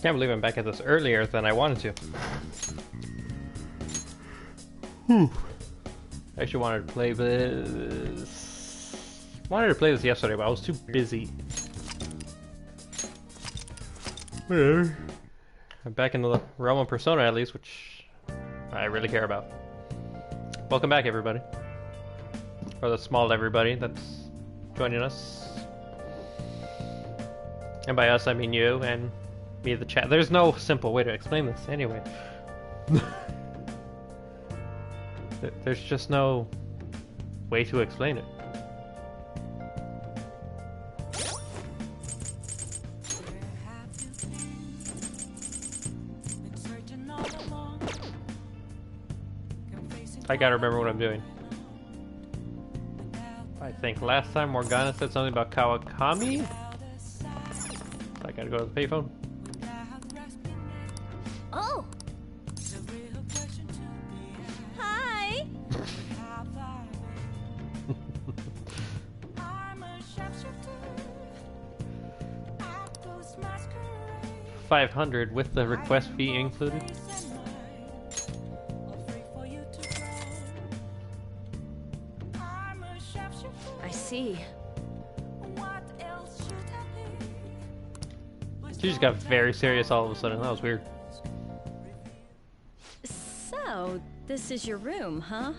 Can't believe I'm back at this earlier than I wanted to. Whew. I actually wanted to play this. Wanted to play this yesterday, but I was too busy. Whatever. I'm back in the realm of Persona at least, which I really care about. Welcome back, everybody. Or the small everybody that's joining us. And by us, I mean you and me, the chat. There's no simple way to explain this anyway. There's just no way to explain it. I gotta remember what I'm doing. I think last time Morgana said something about Kawakami. I gotta go to the payphone. Oh! Hi! 500 with the request fee included. I see. She just got very serious all of a sudden. That was weird. So, this is your room, huh?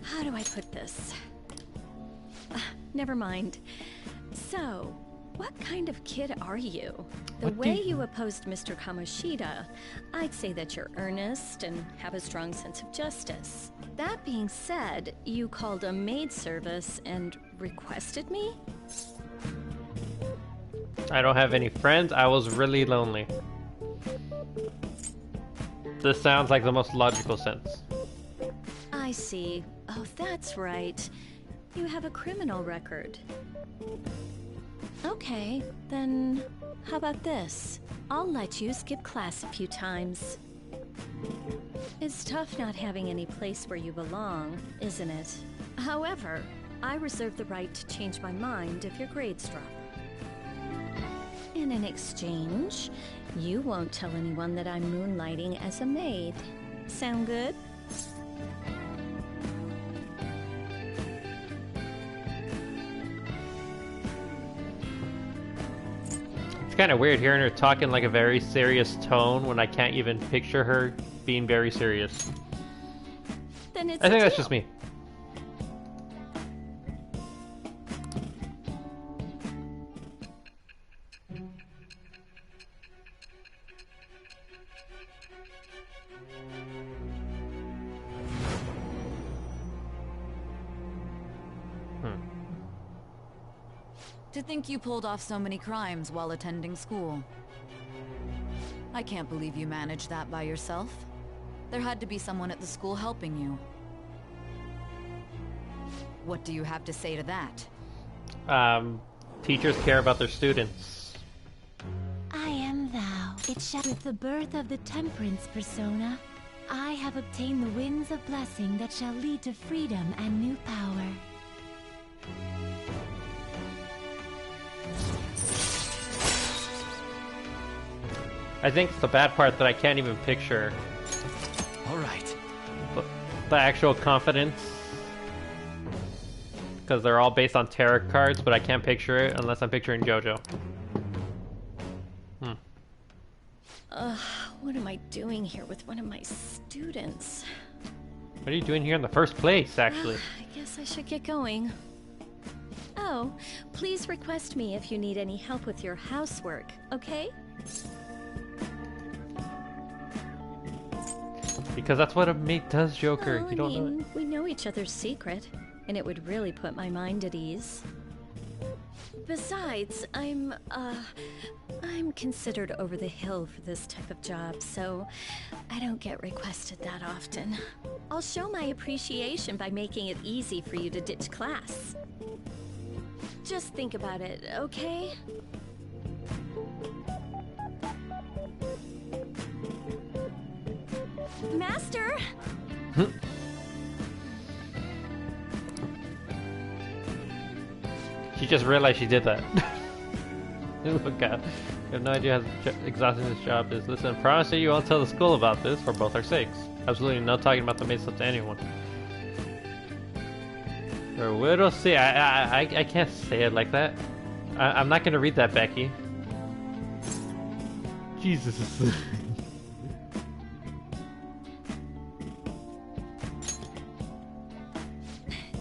How do I put this? Never mind. So, what kind of kid are you? The way you opposed Mr. Kamoshida, I'd say that you're earnest and have a strong sense of justice. That being said, you called a maid service and requested me? I don't have any friends. I was really lonely. This sounds like the most logical sense. I see. Oh, that's right. You have a criminal record. Okay, then how about this? I'll let you skip class a few times. It's tough not having any place where you belong, isn't it? However, I reserve the right to change my mind if your grades drop. And in exchange, you won't tell anyone that I'm moonlighting as a maid. Sound good? It's kind of weird hearing her talk in like a very serious tone when I can't even picture her being very serious. Then it's I think a that's deal. just me. To think you pulled off so many crimes while attending school. I can't believe you managed that by yourself. There had to be someone at the school helping you. What do you have to say to that? Teachers care about their students. I am thou. It shall with the birth of the temperance persona. I have obtained the winds of blessing that shall lead to freedom and new power. I think it's the bad part that I can't even picture All right. the actual confidence. Because they're all based on tarot cards, but I can't picture it unless I'm picturing JoJo. What am I doing here with one of my students? What are you doing here in the first place, actually? I guess I should get going. Oh, please request me if you need any help with your housework, okay? Because that's what a mate does, Joker. Well, You don't know it. we know each other's secret, and it would really put my mind at ease. Besides, I'm considered over the hill for this type of job, so I don't get requested that often. I'll show my appreciation by making it easy for you to ditch class. Just think about it, okay? Master! She just realized she did that. Oh god. You have no idea how exhausting this job is. Listen, I promise you won't tell the school about this for both our sakes. Absolutely no talking about the maid stuff to anyone. Or we'll see. I can't say it like that. I'm not gonna read that, Becky. Jesus.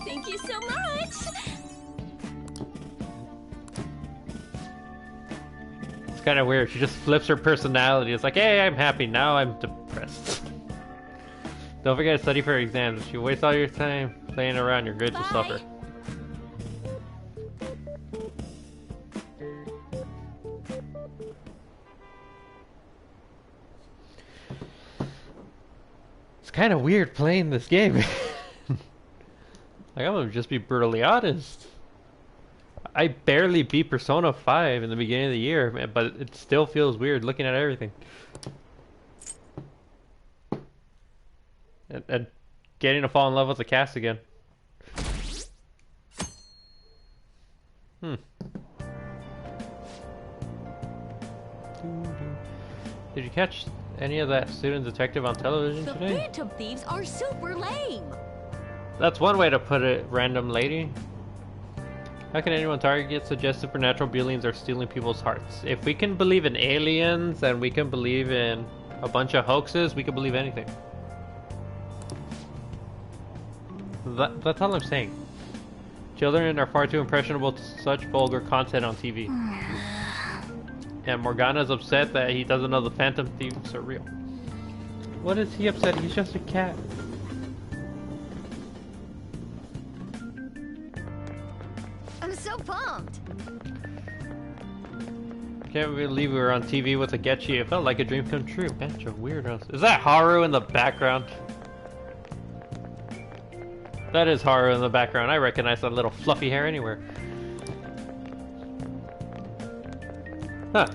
Thank you so much! It's kind of weird. She just flips her personality. It's like, hey, I'm happy. Now I'm depressed. Don't forget to study for exams. If you waste all your time playing around, your grades will suffer. It's kind of weird playing this game. Like, I'm gonna just be brutally honest. I barely beat Persona 5 in the beginning of the year, man, but it still feels weird looking at everything. And getting to fall in love with the cast again. Did you catch any of that student detective on television today? The Phantom Thieves are super lame! That's one way to put it, random lady. How can anyone target suggest supernatural beings are stealing people's hearts? If we can believe in aliens and we can believe in a bunch of hoaxes, we can believe anything. That's all I'm saying. Children are far too impressionable to such vulgar content on TV. And Morgana's upset that he doesn't know the Phantom Thieves are real. What is he upset? He's just a cat. I'm so pumped! Can't believe we were on TV with a Getchi. It felt like a dream come true. Bunch of weirdos. Is that Haru in the background? That is Haru in the background. I recognize that little fluffy hair anywhere. Huh.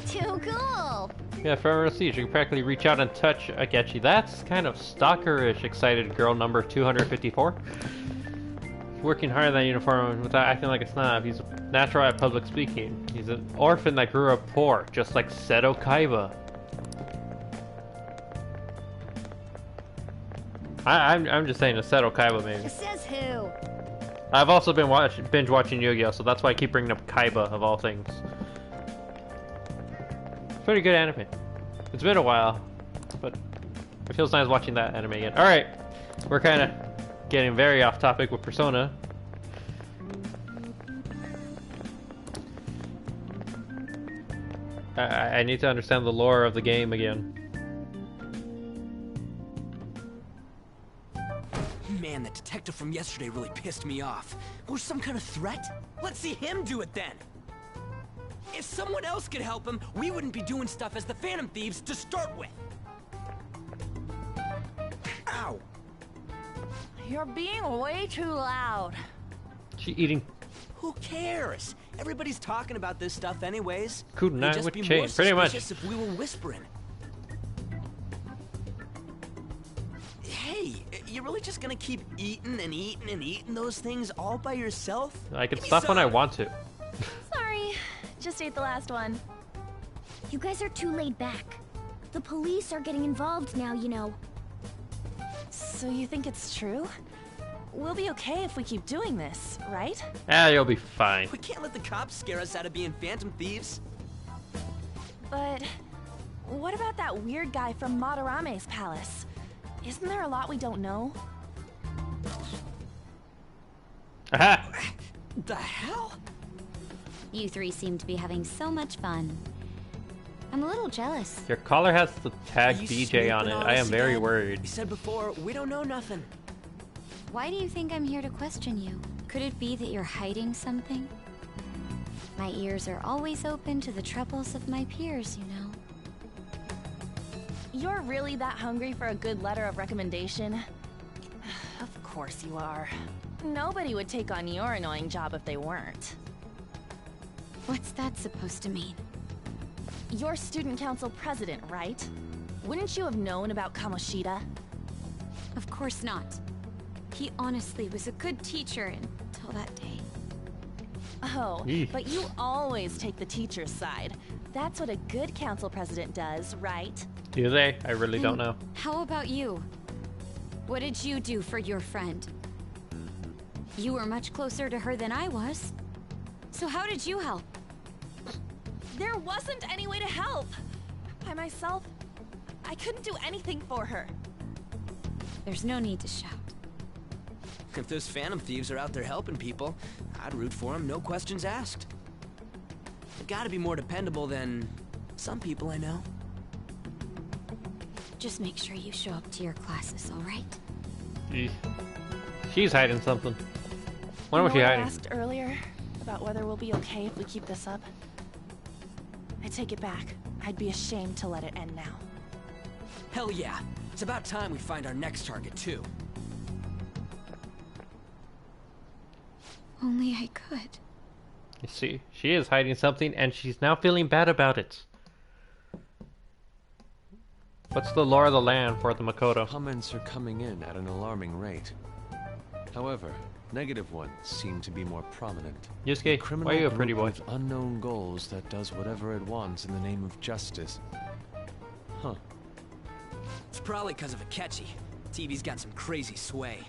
Too cool! Yeah, from her seat, you can practically reach out and touch a Getchi. That's kind of stalkerish, excited girl number 254. Working harder than uniform without acting like a snob. He's natural at public speaking. He's an orphan that grew up poor, just like Seto Kaiba. I'm just saying a Seto Kaiba maybe. Says who? I've also been binge watching Yu-Gi-Oh, so that's why I keep bringing up Kaiba of all things. Pretty good anime. It's been a while, but it feels nice watching that anime again. All right, we're kind of getting very off topic with Persona. I need to understand the lore of the game again. Man, that detective from yesterday really pissed me off. Was some kind of threat? Let's see him do it then. If someone else could help him, we wouldn't be doing stuff as the Phantom Thieves to start with. Ow. You're being way too loud. She eating Who cares? Everybody's talking about this stuff anyways. kunai It'd just with be more chain, pretty much. suspicious if we were whispering. Hey, you really just gonna keep eating and eating and eating those things all by yourself? I can Give me stop when I some. want to. Sorry, just ate the last one. You guys are too laid back. The police are getting involved now, you know. So you think it's true? We'll be okay if we keep doing this, right? Ah, you'll be fine. We can't let the cops scare us out of being Phantom Thieves. But what about that weird guy from Madarame's palace? Isn't there a lot we don't know? Aha! The hell? You three seem to be having so much fun. I'm a little jealous. Your collar has the tag Are you DJ on it. snooping on I am us very again? worried. You said before, we don't know nothing. Why do you think I'm here to question you? Could it be that you're hiding something? My ears are always open to the troubles of my peers, you know. You're really that hungry for a good letter of recommendation? Of course you are. Nobody would take on your annoying job if they weren't. What's that supposed to mean? You're student council president, right? Wouldn't you have known about Kamoshida? Of course not. He honestly was a good teacher until that day. Oh, Eek. but you always take the teacher's side. That's what a good council president does, right? Do they? I really don't know. How about you? What did you do for your friend? You were much closer to her than I was. So how did you help? There wasn't any way to help. By myself, I couldn't do anything for her. There's no need to shout. If those Phantom Thieves are out there helping people, I'd root for them, no questions asked. They've got to be more dependable than some people I know. Just make sure you show up to your classes, all right? Eesh. She's hiding something. Wonder what You she's know I hiding. asked earlier about whether we'll be okay if we keep this up. I take it back. I'd be ashamed to let it end now. Hell yeah. It's about time we find our next target, too. Only I could. You see, she is hiding something, and she's now feeling bad about it. What's the lore of the land for the Makoto? Comments are coming in at an alarming rate. However, negative ones seem to be more prominent. Yusuke, Criminal why are you a group pretty boy? with unknown goals that does whatever it wants in the name of justice. Huh. It's probably because of Akechi. TV's got some crazy sway.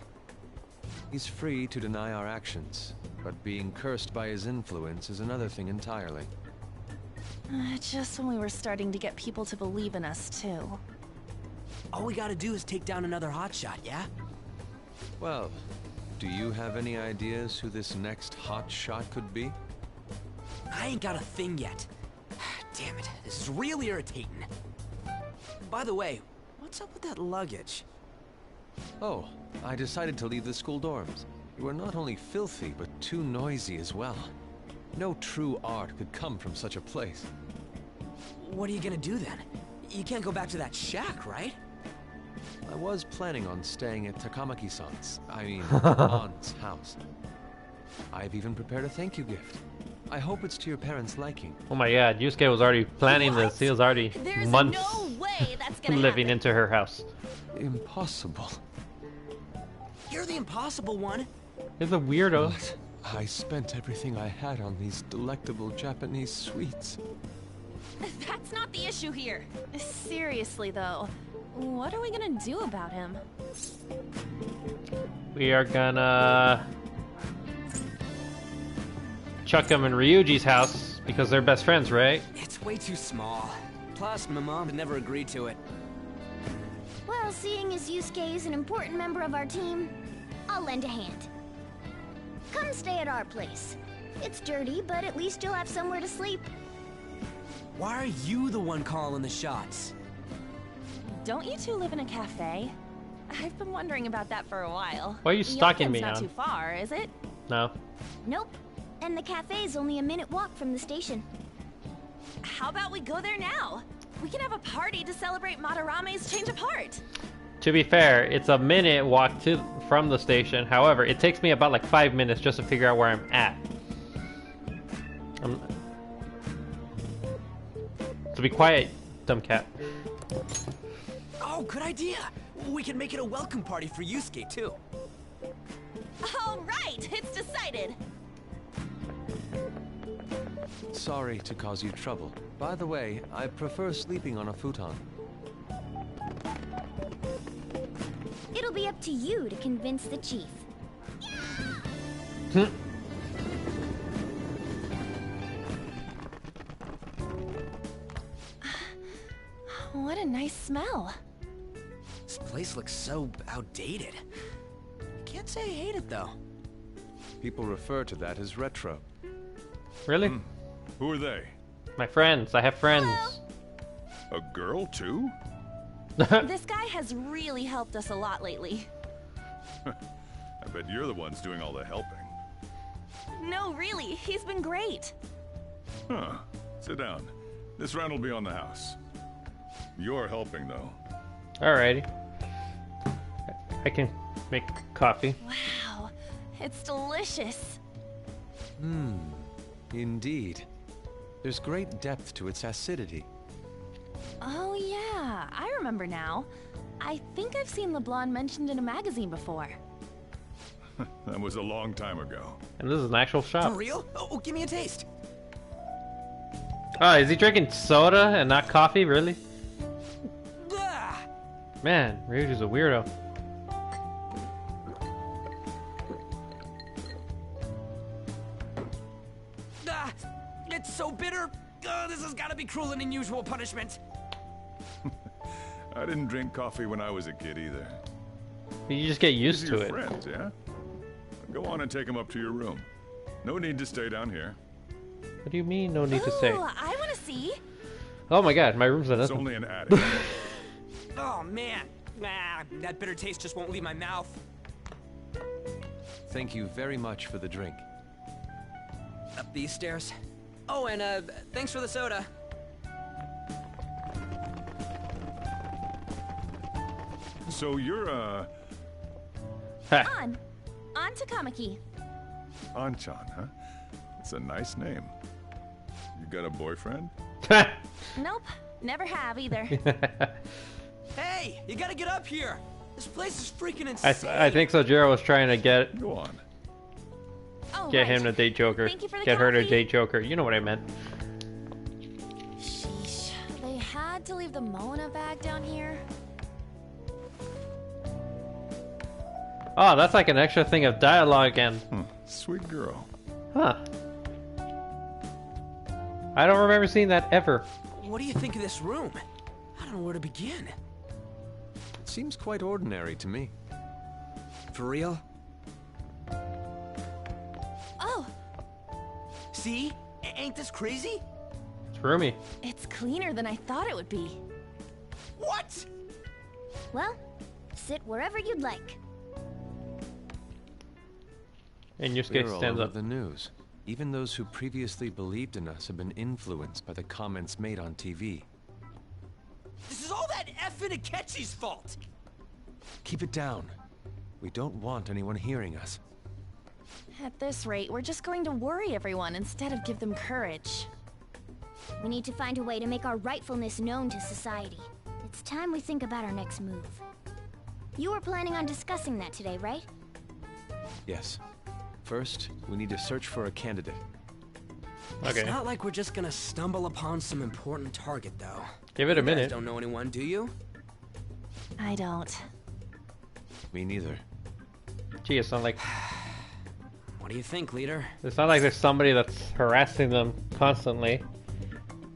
He's free to deny our actions, but being cursed by his influence is another thing entirely. Just when we were starting to get people to believe in us, too. All we gotta do is take down another hotshot, yeah? Well, do you have any ideas who this next hot shot could be? I ain't got a thing yet. Damn it, this is really irritating. By the way, what's up with that luggage? Oh, I decided to leave the school dorms. You are not only filthy, but too noisy as well. No true art could come from such a place. What are you gonna do then? You can't go back to that shack, right? I was planning on staying at Takamaki-san's, aunt's house. I've even prepared a thank you gift. I hope it's to your parents' liking. Oh my god, Yusuke was already planning this. He was already There's months no way that's gonna living happen. into her house. Impossible. You're the impossible one. He's a weirdo. But I spent everything I had on these delectable Japanese sweets. That's not the issue here. Seriously, though, what are we gonna do about him? We are gonna chuck him in Ryuji's house because they're best friends, right? It's way too small. Plus, my mom had never agreed to it. Well, seeing as Yusuke is an important member of our team, I'll lend a hand. Come stay at our place. It's dirty, but at least you'll have somewhere to sleep. Why are you the one calling the shots? Don't you two live in a cafe? I've been wondering about that for a while. Why are you stalking me, Yoko's not Ann? too far, is it? No. Nope. And the cafe's only a minute walk from the station. How about we go there now? We can have a party to celebrate Madarame's change of heart. To be fair, it's a minute walk from the station. However, it takes me about like 5 minutes just to figure out where I'm at. So be quiet, dumb cat. Oh, good idea. We can make it a welcome party for Yusuke, too. All right, it's decided. Sorry to cause you trouble. By the way, I prefer sleeping on a futon. It'll be up to you to convince the chief. What a nice smell. This place looks so outdated. Can't say I hate it, though. People refer to that as retro. Really? Who are they? My friends. I have friends. A girl, too? This guy has really helped us a lot lately. I bet you're the ones doing all the helping. No, really, he's been great. Huh. Sit down. This round will be on the house. You're helping, though. Alrighty. I can make coffee. Wow, it's delicious. Indeed. There's great depth to its acidity. Oh yeah, I remember now. I think I've seen LeBlanc mentioned in a magazine before. That was a long time ago. And this is an actual For shop. real? Oh, give me a taste. Oh, is he drinking soda and not coffee? Really? Blah! Man, Ryuji's a weirdo. Ah, it's so bitter. This has got to be cruel and unusual punishment. I didn't drink coffee when I was a kid either. You just get used These to are it. your friends, yeah? Go on and take them up to your room. No need to stay down here. What do you mean, no need to say? Ooh, I want to see. Oh my god, my room's in It's this one. only an attic. Oh man, that bitter taste just won't leave my mouth. Thank you very much for the drink. Up these stairs. Oh, and thanks for the soda. So you're, Ha. On to Kamaki. Anchan, huh? It's a nice name. You got a boyfriend? Nope, never have either. Hey, you gotta get up here. This place is freaking insane. I think Sojiro was trying to get Go on. Oh, get right. him to date Joker. Thank you for the Get her to coffee. date Joker. You know what I meant. Sheesh, they had to leave the Mona bag down here. Oh, that's like an extra thing of dialogue again. Sweet girl. Huh. I don't remember seeing that ever. What do you think of this room? I don't know where to begin. It seems quite ordinary to me. For real? Oh, See? Ain't this crazy? It's roomy. it's cleaner than I thought it would be. What? Well, sit wherever you'd like. And Yusuke We're all stands over up. the news. Even those who previously believed in us have been influenced by the comments made on TV. This is all that effing Akechi's fault. Keep it down. We don't want anyone hearing us. At this rate, we're just going to worry everyone instead of give them courage. We need to find a way to make our rightfulness known to society. It's time we think about our next move. You were planning on discussing that today, right? Yes. First, we need to search for a candidate. Okay. It's not like we're just gonna stumble upon some important target, though. Give it a You guys minute. don't know anyone, do you? I don't. Me neither. Gee, it's not like What do you think, leader? there's somebody that's harassing them constantly.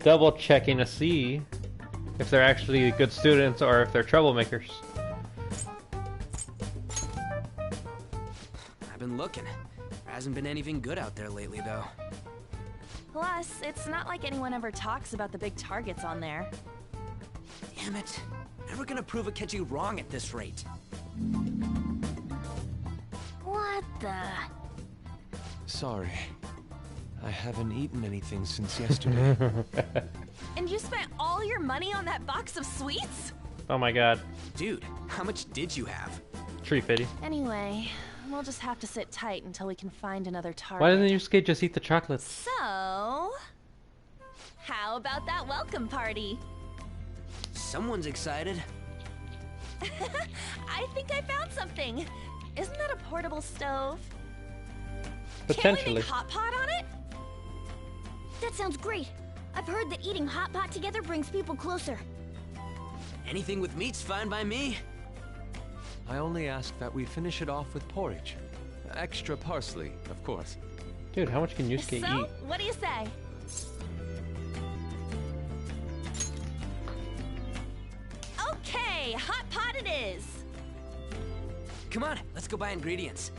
Double checking to see if they're actually good students or if they're troublemakers. I've been looking. There hasn't been anything good out there lately, though. Plus, it's not like anyone ever talks about the big targets on there. Damn it. Never gonna prove Akechi wrong at this rate. What the? Sorry. I haven't eaten anything since yesterday. And you spent all your money on that box of sweets? Oh my god. Dude, how much did you have? Tree pity. Anyway, we'll just have to sit tight until we can find another target. Why doesn't Yusuke just eat the chocolates? So, how about that welcome party? Someone's excited. I think I found something. Isn't that a portable stove? Potentially. Can't we make hot pot on it? That sounds great. I've heard that eating hot pot together brings people closer. Anything with meat's fine by me. I only ask that we finish it off with porridge. Extra parsley, of course. Dude, how much can Yusuke So, eat? what do you say? Okay, hot pot it is. Come on, let's go buy ingredients.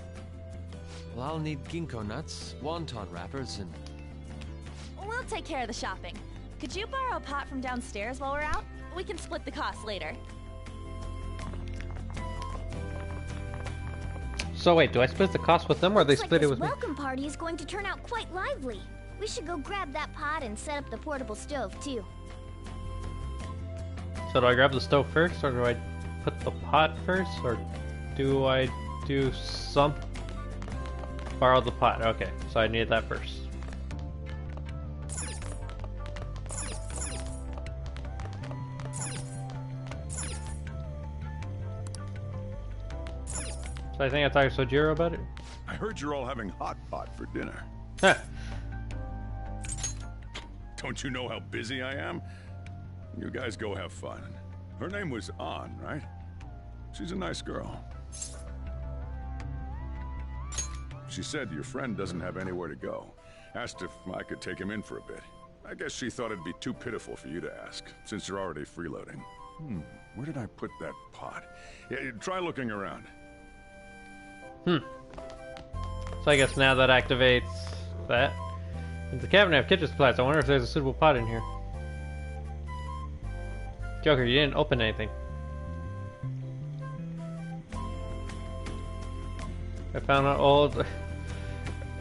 Well, I'll need ginkgo nuts, wonton wrappers, and... We'll take care of the shopping. Could you borrow a pot from downstairs while we're out? We can split the cost later. So wait, do I split the cost with them or they Looks like split it this with me? welcome party is going to turn out quite lively. We should go grab that pot and set up the portable stove, too. So do I grab the stove first or do I put the pot first or do I do some... Borrow the pot, okay. So I need that first. So I think I talked to Sojiro about it. I heard you're all having hot pot for dinner. Huh. Don't you know how busy I am? You guys go have fun. Her name was An, right? She's a nice girl. She said your friend doesn't have anywhere to go. Asked if I could take him in for a bit. I guess she thought it'd be too pitiful for you to ask, since you're already freeloading. Where did I put that pot? Yeah, try looking around. So I guess now that activates that. In the cabinet of kitchen supplies, I wonder if there's a suitable pot in here. Joker, you didn't open anything. I found an old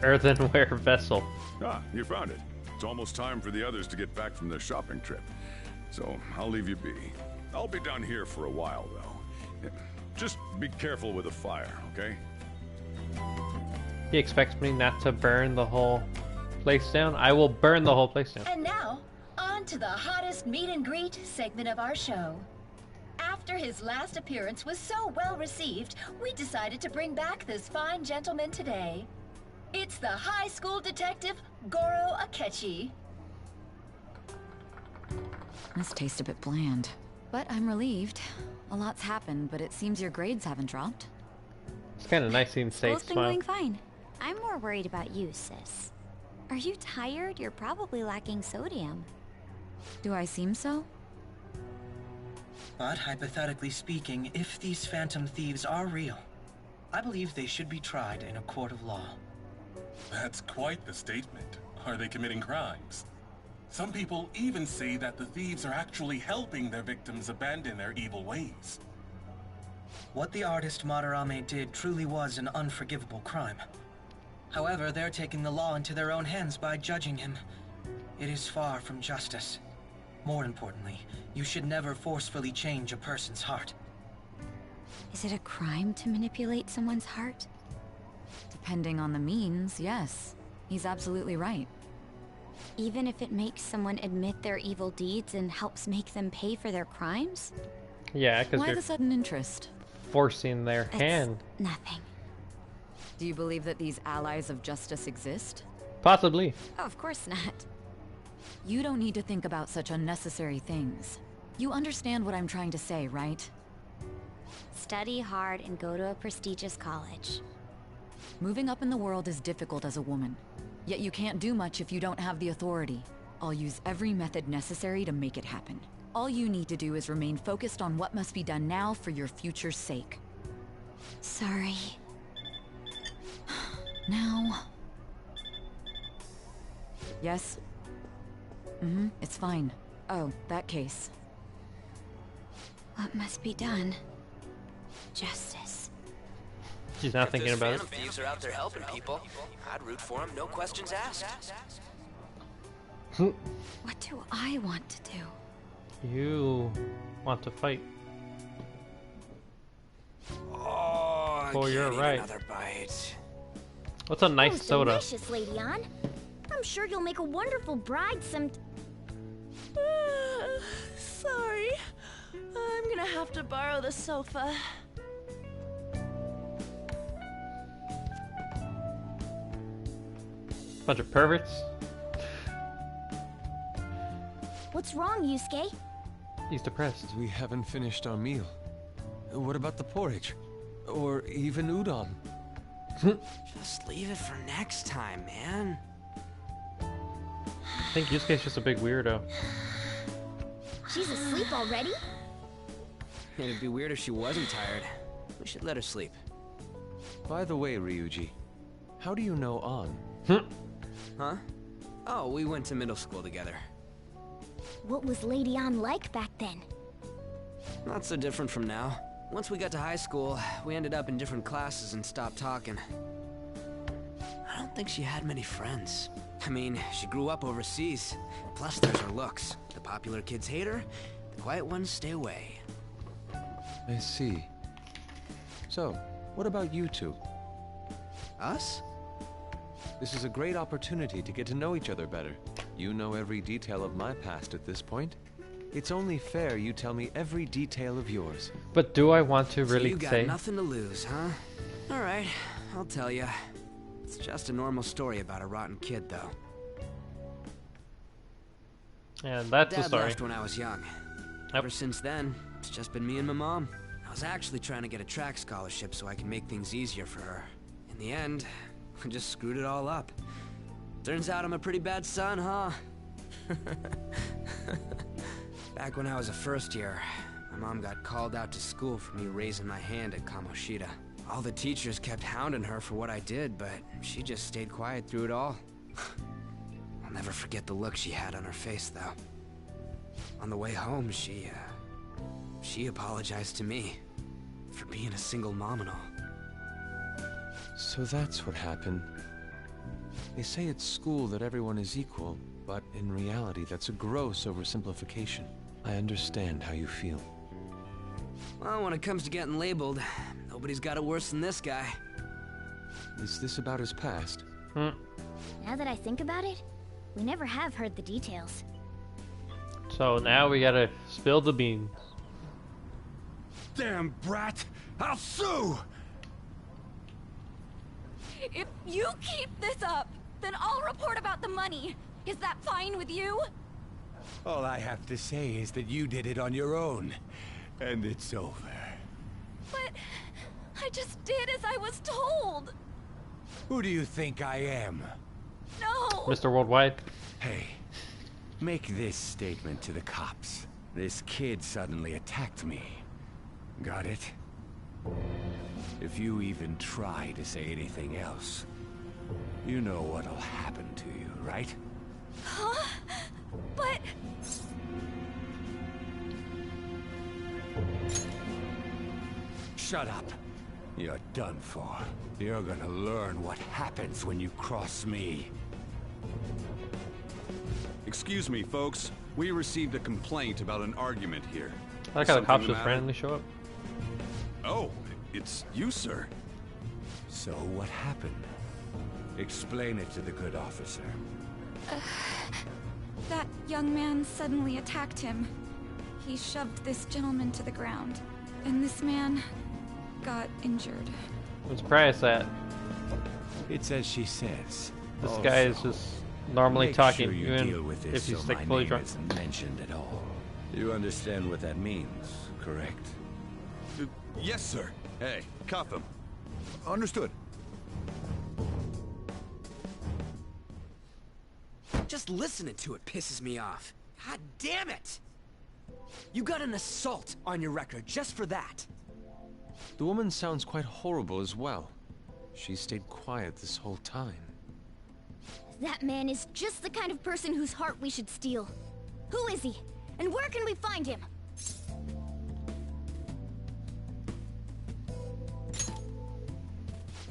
earthenware vessel. Ah, you found it. It's almost time for the others to get back from their shopping trip. So, I'll leave you be. I'll be down here for a while, though. Just be careful with the fire, okay? He expects me not to burn the whole place down? I will burn the whole place down. And now, on to the hottest meet and greet segment of our show. After his last appearance was so well received, we decided to bring back this fine gentleman today. It's the high school detective, Goro Akechi. This tastes a bit bland, but I'm relieved. A lot's happened, but it seems your grades haven't dropped. It's kind of nice seeing Safe School's been smile. going fine. I'm more worried about you, sis. Are you tired? You're probably lacking sodium. Do I seem so? But hypothetically speaking, if these phantom thieves are real, I believe they should be tried in a court of law. That's quite the statement. Are they committing crimes? Some people even say that the thieves are actually helping their victims abandon their evil ways. What the artist Madarame did truly was an unforgivable crime. However, they're taking the law into their own hands by judging him. It is far from justice. More importantly, you should never forcefully change a person's heart. Is it a crime to manipulate someone's heart? Depending on the means, yes. He's absolutely right. Even if it makes someone admit their evil deeds and helps make them pay for their crimes? Yeah, because Why you're the sudden interest? forcing their hand. Nothing. Do you believe that these allies of justice exist? Possibly. Oh, of course not. You don't need to think about such unnecessary things. You understand what I'm trying to say, right? Study hard and go to a prestigious college. Moving up in the world is difficult as a woman. Yet you can't do much if you don't have the authority. I'll use every method necessary to make it happen. All you need to do is remain focused on what must be done now for your future's sake. Sorry. Now... Yes? It's fine. Oh, that case. What must be done? Justice. She's not thinking about it. Phantom thieves are out there helping people. I'd root for them, no questions asked. What do I want to do? You want to fight. Oh, you're right. Another bite. What's a nice soda? Delicious, Lady Ann. I'm sure you'll make a wonderful bride some... Sorry. I'm gonna have to borrow the sofa. Bunch of perverts. What's wrong, Yusuke? He's depressed. We haven't finished our meal. What about the porridge? Or even udon? Just leave it for next time, man. I think Yusuke's just a big weirdo. She's asleep already? It'd be weird if she wasn't tired. We should let her sleep. By the way, Ryuji, how do you know An? Huh? Oh, we went to middle school together. What was Lady Ann like back then? Not so different from now. Once we got to high school, we ended up in different classes and stopped talking. I don't think she had many friends. I mean, she grew up overseas. Plus, there's her looks. The popular kids hate her, the quiet ones stay away. I see. So, what about you two? Us? This is a great opportunity to get to know each other better. You know every detail of my past at this point. It's only fair you tell me every detail of yours. But do I want to So really you got say? nothing to lose, huh? All right, I'll tell you. It's just a normal story about a rotten kid, though. And that's the Dad story. left when I was young. Ever since then, it's just been me and my mom. I was actually trying to get a track scholarship so I can make things easier for her. In the end, I just screwed it all up. Turns out I'm a pretty bad son, huh? Back when I was a first year, my mom got called out to school for me raising my hand at Kamoshida. All the teachers kept hounding her for what I did, but she just stayed quiet through it all. I'll never forget the look she had on her face, though. On the way home, she apologized to me for being a single mom and all. So that's what happened. They say at school that everyone is equal, but in reality that's a gross oversimplification. I understand how you feel. Well, when it comes to getting labeled, nobody's got it worse than this guy. Is this about his past? Now that I think about it, we never have heard the details. So now we gotta spill the beans. Damn brat! I'll sue! If you keep this up, then I'll report about the money. Is that fine with you? All I have to say is that you did it on your own, and it's over. But I just did as I was told. Who do you think I am? No! Mr. Worldwide. Hey, make this statement to the cops. This kid suddenly attacked me. Got it? If you even try to say anything else, you know what'll happen to you, right? Huh? But... Shut up. You're done for. You're gonna learn what happens when you cross me. Excuse me, folks. We received a complaint about an argument here. I like how the cops Something just the matter? randomly show up. Oh, it's you, sir. So what happened? Explain it to the good officer. That young man suddenly attacked him. He shoved this gentleman to the ground, and this man got injured. I'm surprised that It's as she says. this guy is just normally Make talking, sure you even deal with this if he's so like my fully name drunk. isn't mentioned at all. You understand what that means, correct? Yes, sir. Hey, cuff him. Understood. Just listening to it pisses me off. God damn it! You got an assault on your record just for that. The woman sounds quite horrible as well. She stayed quiet this whole time. That man is just the kind of person whose heart we should steal. Who is he? And where can we find him?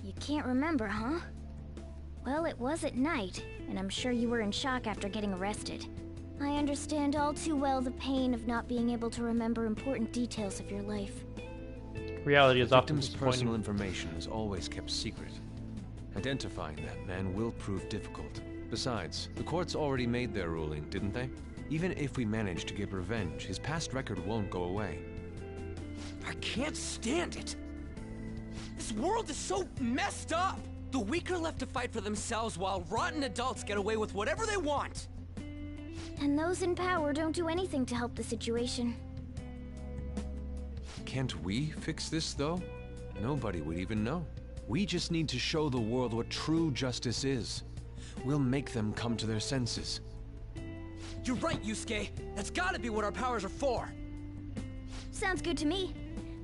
You can't remember, huh? Well, it was at night, and I'm sure you were in shock after getting arrested. I understand all too well the pain of not being able to remember important details of your life. Reality is The often victim's disappointing. personal information is always kept secret. Identifying that man will prove difficult. Besides, the courts already made their ruling, didn't they? Even if we manage to get revenge, his past record won't go away. I can't stand it. This world is so messed up. The weak are left to fight for themselves while rotten adults get away with whatever they want. And those in power don't do anything to help the situation. Can't we fix this, though? Nobody would even know. We just need to show the world what true justice is. We'll make them come to their senses. You're right, Yusuke. That's gotta be what our powers are for. Sounds good to me.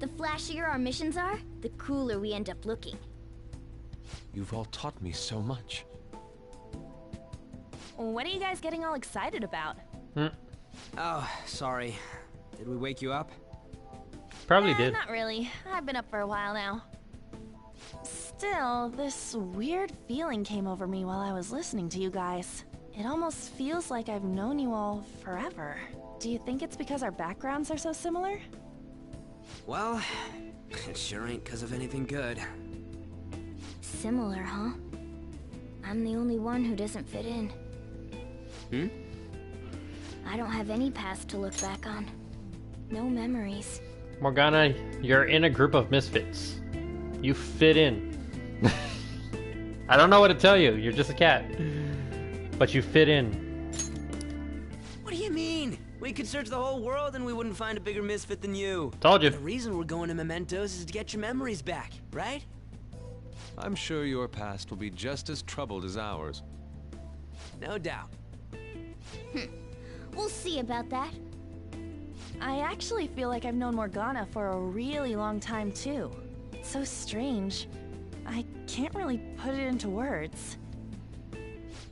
The flashier our missions are, the cooler we end up looking. You've all taught me so much. What are you guys getting all excited about? Oh, sorry. Did we wake you up? Probably did. Not really. I've been up for a while now. Still, this weird feeling came over me while I was listening to you guys. It almost feels like I've known you all forever. Do you think it's because our backgrounds are so similar? Well, it sure ain't because of anything good. Similar, huh? I'm the only one who doesn't fit in. I don't have any past to look back on. No memories. Morgana, you're in a group of misfits. You fit in. I don't know what to tell you. You're just a cat. But you fit in. What do you mean? We could search the whole world and we wouldn't find a bigger misfit than you. Told you. The reason we're going to Mementos is to get your memories back, right? I'm sure your past will be just as troubled as ours. No doubt. We'll see about that. I actually feel like I've known Morgana for a really long time, too. It's so strange. I can't really put it into words.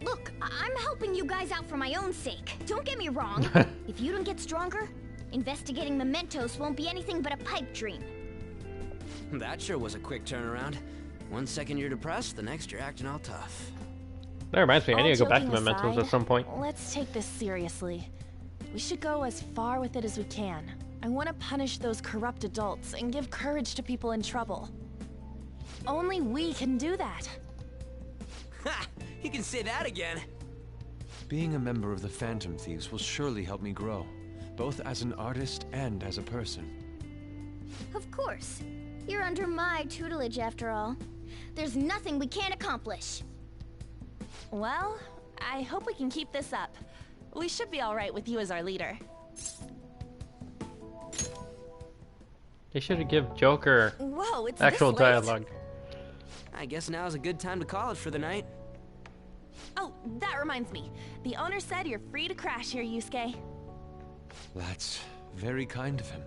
Look, I'm helping you guys out for my own sake. Don't get me wrong. If you don't get stronger, investigating Mementos won't be anything but a pipe dream. That sure was a quick turnaround. 1 second you're depressed, the next you're acting all tough. That reminds me, I need to go back to All joking Mementos aside, at some point. Let's take this seriously. We should go as far with it as we can. I want to punish those corrupt adults and give courage to people in trouble. Only we can do that. Ha! You can say that again. Being a member of the Phantom Thieves will surely help me grow, both as an artist and as a person. Of course. You're under my tutelage after all. There's nothing we can't accomplish. Well, I hope we can keep this up. We should be all right with you as our leader. They should have give Joker Whoa, it's actual this late? dialogue. I guess now's a good time to call it for the night. Oh, that reminds me. The owner said you're free to crash here, Yusuke. That's very kind of him.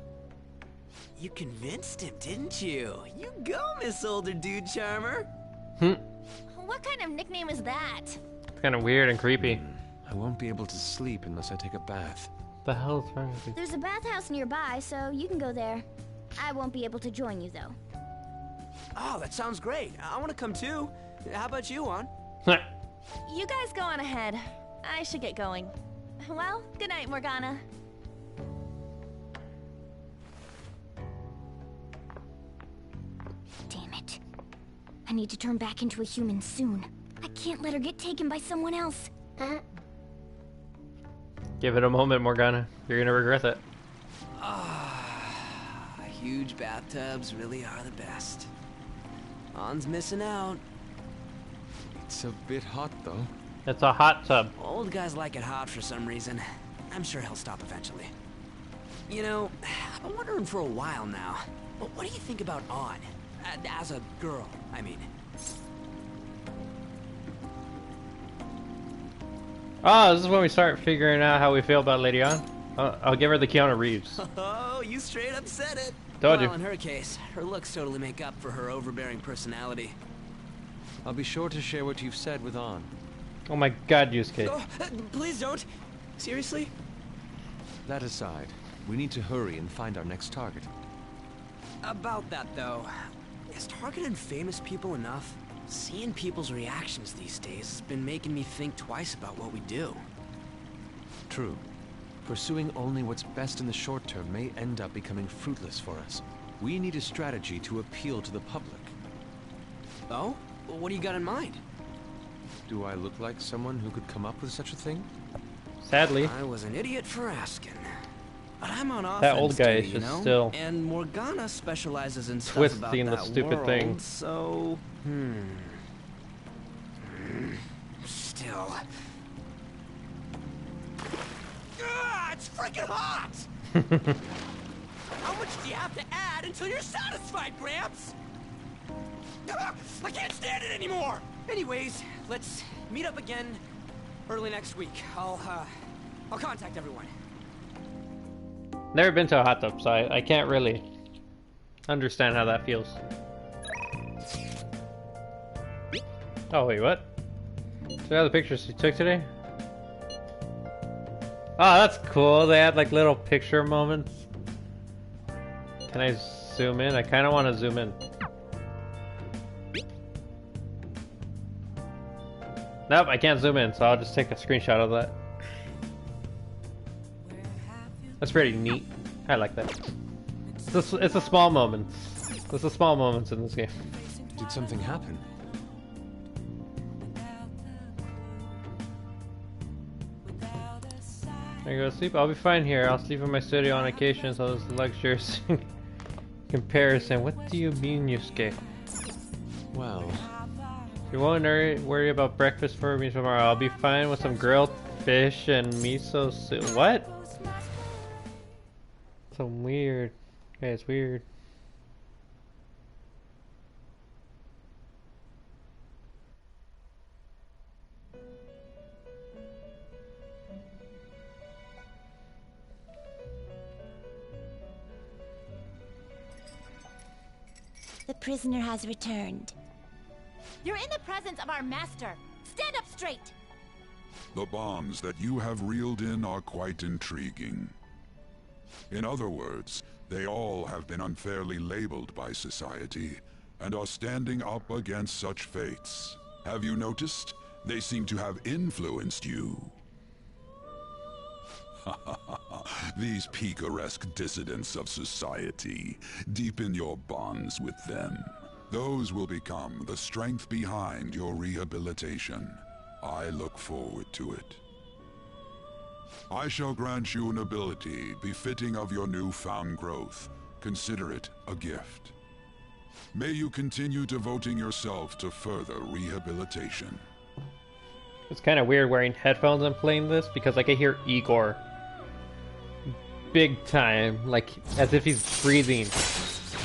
You convinced him, didn't you? You go, Miss Older Dude Charmer. What kind of nickname is that? It's kind of weird and creepy. I won't be able to sleep unless I take a bath. The hell is wrong with you? There's a bathhouse nearby, so you can go there. I won't be able to join you, though. Oh, that sounds great. I want to come too. How about you, Juan? You guys go on ahead. I should get going. Well, good night, Morgana. Damn it. I need to turn back into a human soon. I can't let her get taken by someone else. Give it a moment, Morgana. You're gonna regret it. Huge bathtubs really are the best. Juan's missing out. It's a bit hot, though. It's a hot tub. Old guys like it hot for some reason. I'm sure he'll stop eventually. You know, I've been wondering for a while now. But what do you think about On? As a girl, I mean. Oh, this is when we start figuring out how we feel about Lady On. I'll give her the Keanu Reeves. Oh, you straight up said it. Told well, you. in her case, her looks totally make up for her overbearing personality. I'll be sure to share what you've said with On. Oh my god, Yusuke. Oh, please don't. Seriously? That aside, we need to hurry and find our next target. About that, though, is targeting famous people enough? Seeing people's reactions these days has been making me think twice about what we do. True. Pursuing only what's best in the short term may end up becoming fruitless for us. We need a strategy to appeal to the public. Oh? What do you got in mind? Do I look like someone who could come up with such a thing? Sadly. I was an idiot for asking. But I'm on offense, That old guy too, is you just know? still And Morgana specializes in stuff about twisting the that stupid world, thing. So, Still. It's freaking hot! How much do you have to add until you're satisfied, Gramps? I can't stand it anymore! Anyways, let's meet up again early next week. I'll contact everyone. Never been to a hot tub, so I can't really understand how that feels. Oh, wait, what? So the pictures you took today? Oh, that's cool. They had like little picture moments. Can I zoom in? I kind of want to zoom in. Nope, I can't zoom in, so I'll just take a screenshot of that. That's pretty neat. I like that. It's the small moments. It's the small moments in this game. Did something happen? I go to sleep. I'll be fine here. I'll sleep in my studio on occasion, so this luxurious comparison. What do you mean, Yusuke? Well, You won't worry about breakfast for me tomorrow. I'll be fine with some grilled fish and miso soup. What? So weird. Yeah, it's weird. The prisoner has returned. You're in the presence of our master. Stand up straight! The bonds that you have reeled in are quite intriguing. In other words, they all have been unfairly labeled by society, and are standing up against such fates. Have you noticed? They seem to have influenced you. These picaresque dissidents of society, deepen your bonds with them. Those will become the strength behind your rehabilitation. I look forward to it. I shall grant you an ability befitting of your newfound growth. Consider it a gift. May you continue devoting yourself to further rehabilitation. It's kind of weird wearing headphones and playing this because I can hear Igor big time, like as if he's breathing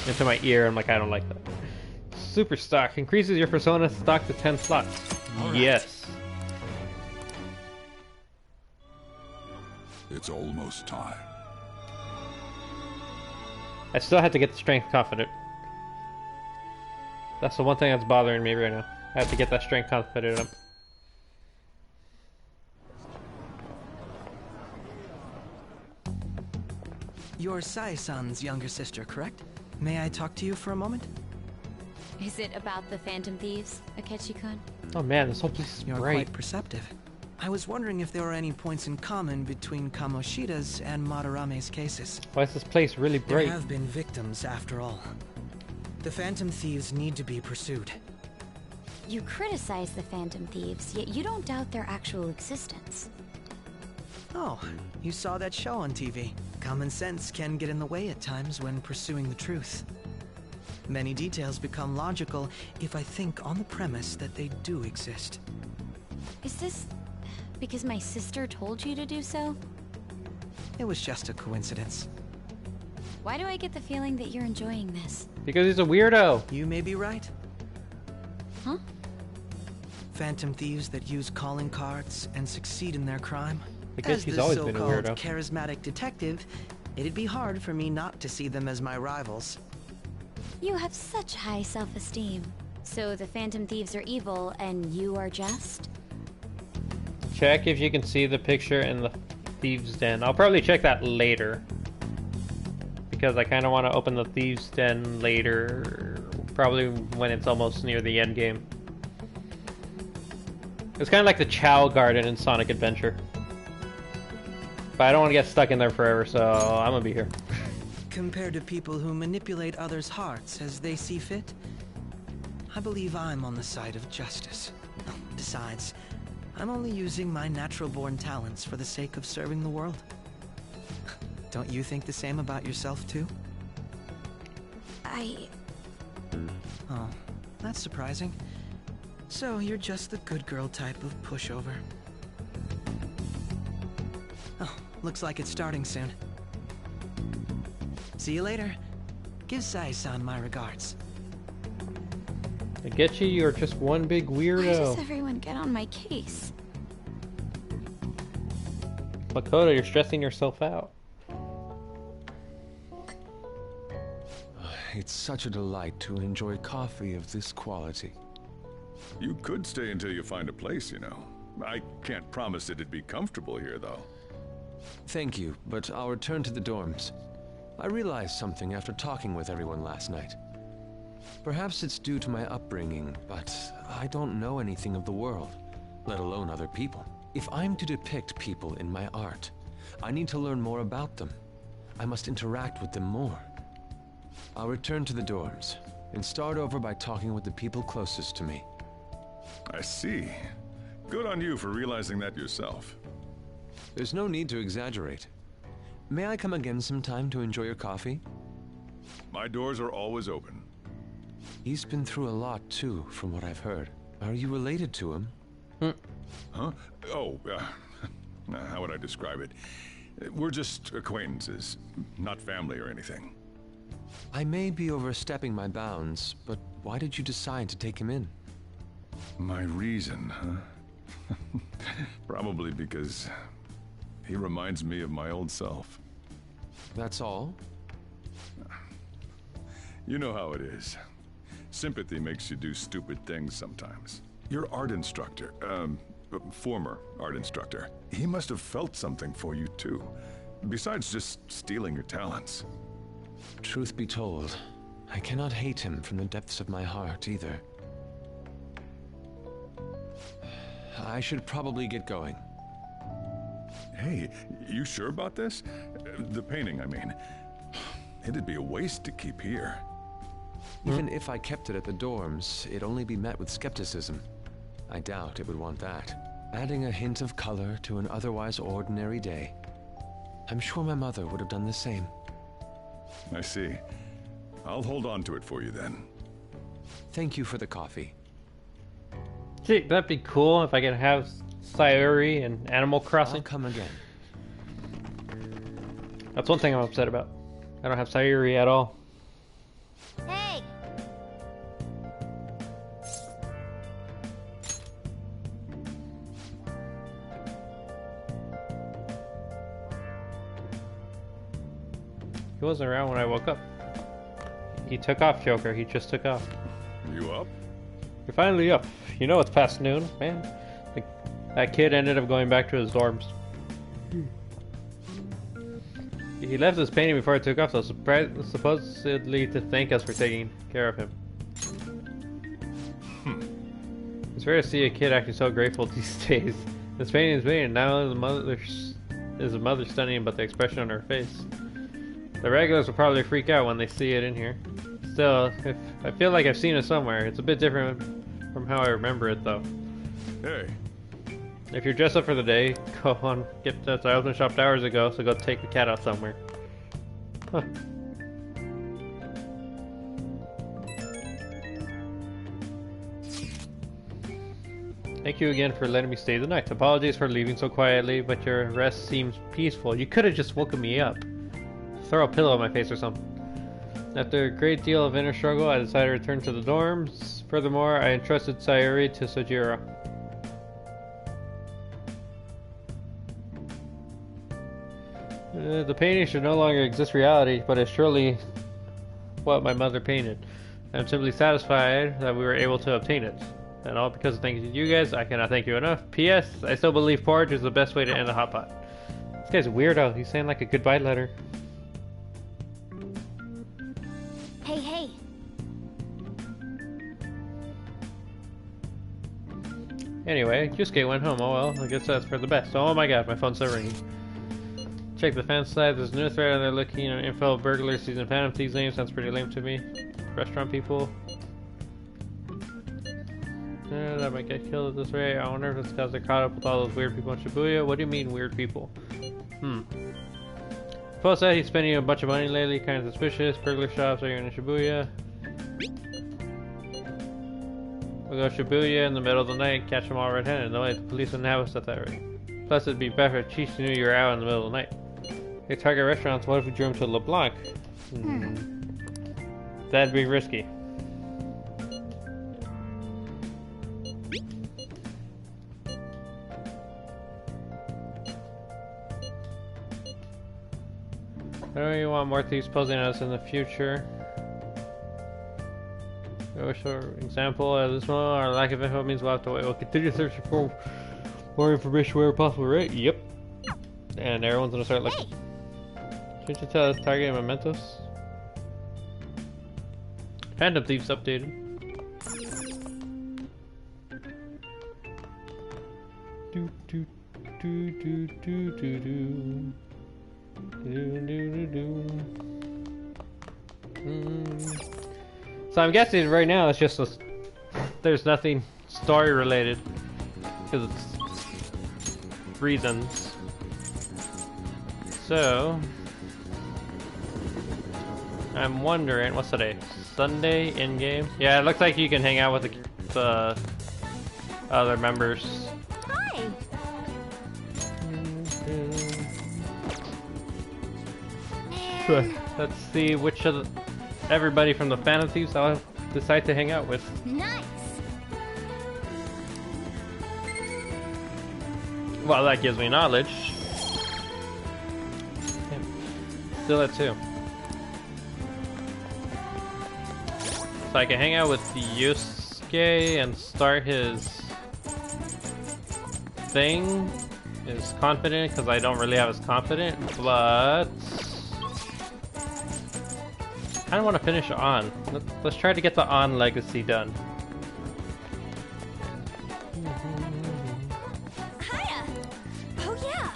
into my ear. I'm like, I don't like that. Super stock increases your persona stock to 10 slots. Right. Yes. It's almost time. I still have to get the strength confident. That's the one thing that's bothering me right now. I have to get that strength confident up. You're Sai-san's younger sister, correct? May I talk to you for a moment? Is it about the Phantom Thieves, Akechi-kun? Oh man, this whole place is You're bright. Quite perceptive. I was wondering if there were any points in common between Kamoshida's and Madarame's cases. Why is this place really bright? There have been victims, after all. The Phantom Thieves need to be pursued. You criticize the Phantom Thieves, yet you don't doubt their actual existence. Oh, you saw that show on TV. Common sense can get in the way at times when pursuing the truth. Many details become logical if I think on the premise that they do exist. Is this because my sister told you to do so? It was just a coincidence. Why do I get the feeling that you're enjoying this? Because he's a weirdo. You may be right. Huh? Phantom thieves that use calling cards and succeed in their crime. Because he's always been a weirdo. As the so-called charismatic detective, it'd be hard for me not to see them as my rivals. You have such high self-esteem. So the Phantom Thieves are evil and you are just? Check if you can see the picture in the Thieves' Den. I'll probably check that later. Because I kind of want to open the Thieves' Den later. Probably when it's almost near the end game. It's kind of like the Chow Garden in Sonic Adventure. But I don't want to get stuck in there forever, so I'm gonna be here. Compared to people who manipulate others' hearts as they see fit, I believe I'm on the side of justice. Besides, I'm only using my natural-born talents for the sake of serving the world. Don't you think the same about yourself, too? Oh, that's surprising. So you're just the good girl type of pushover. Oh, looks like it's starting soon. See you later. Give Sai-san my regards. I get you, you're just one big weirdo. Why does everyone get on my case? Makoto, you're stressing yourself out. It's such a delight to enjoy coffee of this quality. You could stay until you find a place, you know. I can't promise it'd be comfortable here, though. Thank you, but I'll return to the dorms. I realized something after talking with everyone last night. Perhaps it's due to my upbringing, but I don't know anything of the world, let alone other people. If I'm to depict people in my art, I need to learn more about them. I must interact with them more. I'll return to the dorms, and start over by talking with the people closest to me. I see. Good on you for realizing that yourself. There's no need to exaggerate. May I come again sometime to enjoy your coffee? My doors are always open. He's been through a lot, too, from what I've heard. Are you related to him? Huh? Oh, how would I describe it? We're just acquaintances, not family or anything. I may be overstepping my bounds, but why did you decide to take him in? My reason, huh? Probably because he reminds me of my old self. That's all? You know how it is. Sympathy makes you do stupid things sometimes. Your art instructor, former art instructor, he must have felt something for you too. Besides just stealing your talents. Truth be told, I cannot hate him from the depths of my heart either. I should probably get going. Hey, you sure about this? The painting, I mean. It'd be a waste to keep here. Even if I kept it at the dorms, it'd only be met with skepticism. I doubt it would want that. Adding a hint of color to an otherwise ordinary day. I'm sure my mother would have done the same. I see. I'll hold on to it for you then. Thank you for the coffee. Gee, that'd be cool if I could have Sayuri in Animal Crossing. I'll come again. That's one thing I'm upset about. I don't have Sayuri at all. Hey! He wasn't around when I woke up. He took off, Joker. He just took off. You up? You're finally up. You know it's past noon, man. Like, that kid ended up going back to his dorms. He left his painting before I took off, so supposedly to thank us for taking care of him. It's rare to see a kid acting so grateful these days. This painting is made, and not only is the mother stunning, but the expression on her face. The regulars will probably freak out when they see it in here. Still, I feel like I've seen it somewhere. It's a bit different from how I remember it, though. Hey. If you're dressed up for the day, go on, get that. I opened shopped hours ago, so go take the cat out somewhere. Huh. Thank you again for letting me stay the night. Apologies for leaving so quietly, but your rest seems peaceful. You could have just woken me up. Throw a pillow at my face or something. After a great deal of inner struggle, I decided to return to the dorms. Furthermore, I entrusted Sayuri to Sojiro. The painting should no longer exist reality, but it's surely what my mother painted. I'm simply satisfied that we were able to obtain it. And all because of thanks to you guys, I cannot thank you enough. P.S. I still believe porridge is the best way to end a hot pot. This guy's weirdo. He's saying like a goodbye letter. Hey, hey. Anyway, Yusuke went home. Oh well, I guess that's for the best. Oh my god, my phone's still ringing. Check the fan site. There's a new thread and they're looking at info of burglars season Phantom Thieves names. Sounds pretty lame to me. Restaurant people. That might get killed at this rate. I wonder if it's because they're caught up with all those weird people in Shibuya. What do you mean, weird people? Post said he's spending a bunch of money lately, kind of suspicious. Burglar shops are in Shibuya. We'll go Shibuya in the middle of the night and catch them all red-handed. No way, the police wouldn't have us at that rate. Plus, it'd be better if Chief knew you were out in the middle of the night. They target restaurants. What if we drew him to LeBlanc? That'd be risky. I don't even want more thieves posing on us in the future. For example, at this moment, our lack of info means we'll have to wait. We'll continue searching for more information wherever possible, right? Yep. And everyone's gonna start looking. Shouldn't you tell us targeting mementos? Phantom Thieves updated. Do do do do do do do. So I'm guessing right now it's just there's nothing story related because it's reasons. So I'm wondering, what's today? Sunday in game? Yeah, it looks like you can hang out with the other members. Hi. So, let's see which of everybody from the Phantom Thieves I'll decide to hang out with. Nice. Well, that gives me knowledge. Still at 2. So I can hang out with Yusuke and start his thing. His confident, because I don't really have his confident, but I don't want to finish on. Let's try to get the on legacy done. Hiya! Oh yeah!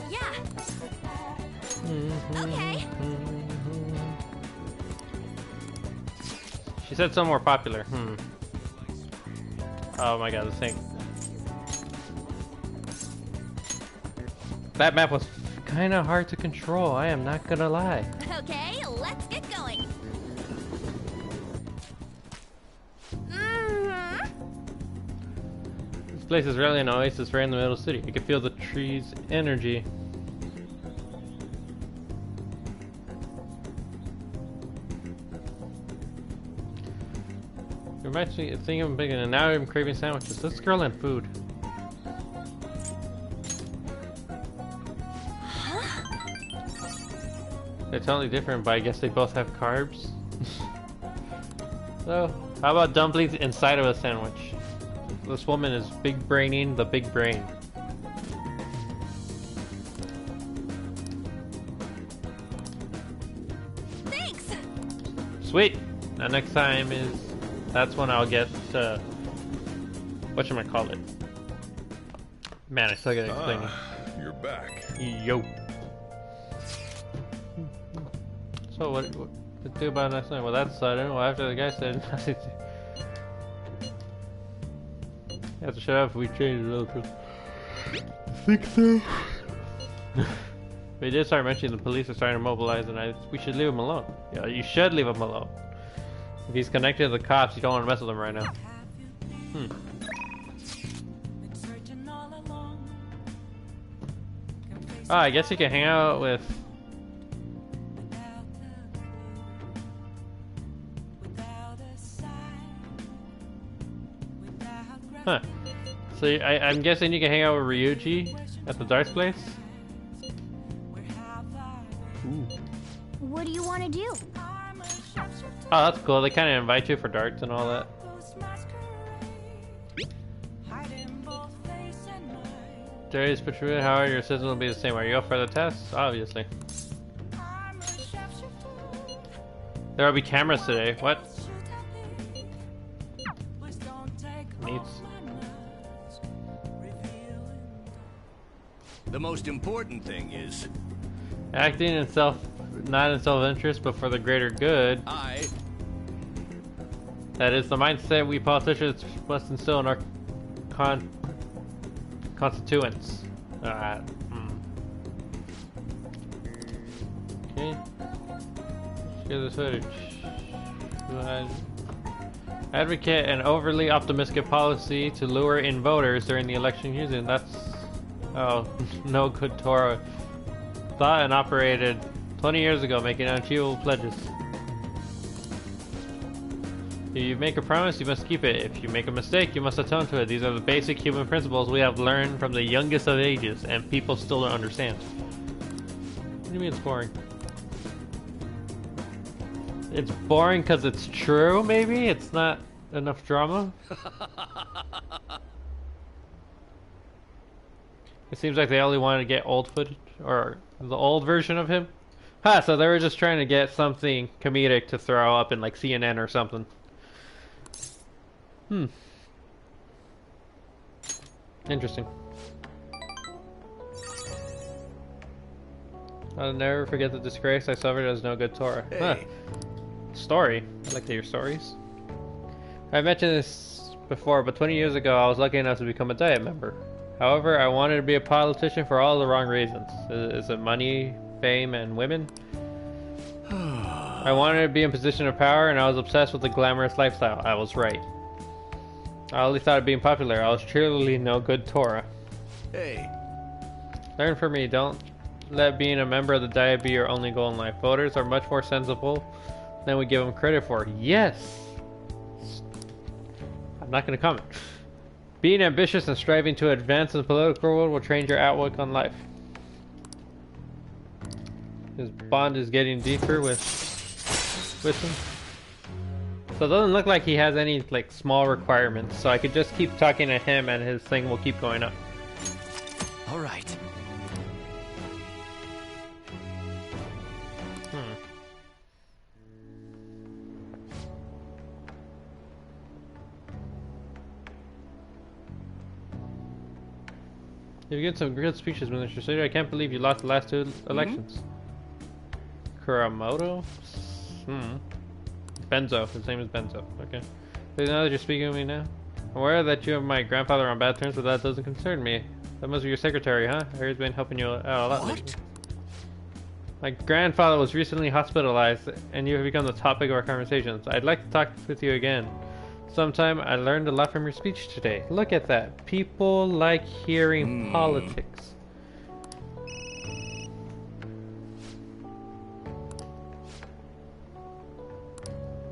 Yeah! Okay! She said some more popular. Oh my god, this thing. That map was kind of hard to control, I am not gonna lie. Okay, let's get going. This place is really an oasis right in the middle of the city. You can feel the trees' energy. It reminds me of thinking of big, and now I'm craving sandwiches. This girl and food. They're totally different, but I guess they both have carbs. So, how about dumplings inside of a sandwich? This woman is big braining the big brain. Thanks! Sweet! Now next time is... That's when I'll get, whatchamacallit. Man, I still gotta explain. You're back. Yo. So what to do about next time? Well, that's sudden. Well, after the guy said nothing. You have to shut up if we change it up. I think so. We did start mentioning the police are starting to mobilize, and we should leave him alone. Yeah, you should leave him alone. If he's connected to the cops, you don't want to mess with him right now. Oh, I guess you can hang out with... Huh. So I'm guessing you can hang out with Ryuji at the darts place? Ooh. What do you want to do? Oh, that's cool. They kind of invite you for darts and all that. Darius Petruia, however, your system will be the same. Are you up for the test? Obviously. There will be cameras today. What? Neats. The most important thing is acting in not in self-interest, but for the greater good. That is the mindset we politicians must instill in our constituents. Okay. Share this footage. Advocate an overly optimistic policy to lure in voters during the election using that's no good Torah. Thought and operated 20 years ago, making unachievable pledges. If you make a promise, you must keep it. If you make a mistake, you must atone to it. These are the basic human principles we have learned from the youngest of ages, and people still don't understand. What do you mean it's boring? It's boring because it's true, maybe? It's not enough drama? It seems like they only wanted to get old footage, or the old version of him. So they were just trying to get something comedic to throw up in like CNN or something. Interesting. I'll never forget the disgrace I suffered as no good Torah. Hey. Story. I like to hear stories. I mentioned this before, but 20 years ago I was lucky enough to become a Diet member. However, I wanted to be a politician for all the wrong reasons. Is it money, fame, and women? I wanted to be in a position of power, and I was obsessed with the glamorous lifestyle. I was right. I only thought of being popular. I was truly no good Torah. Hey. Learn from me. Don't let being a member of the Diet be your only goal in life. Voters are much more sensible than we give them credit for. Yes! I'm not going to comment. Being ambitious and striving to advance in the political world will change your outlook on life. His bond is getting deeper with him. So it doesn't look like he has any like small requirements, so I could just keep talking to him and his thing will keep going up. All right. You've given some good speeches, Mr. Slater. I can't believe you lost the last two elections. Kuramoto? Benzo. His name is Benzo. Okay. So now that you're speaking with me now, I'm aware that you and my grandfather are on bad terms, but that doesn't concern me. That must be your secretary, huh? I heard he's been helping you out a lot lately. My grandfather was recently hospitalized, and you have become the topic of our conversations. I'd like to talk with you again. Sometime. I learned a lot from your speech today. Look at that. People like hearing politics.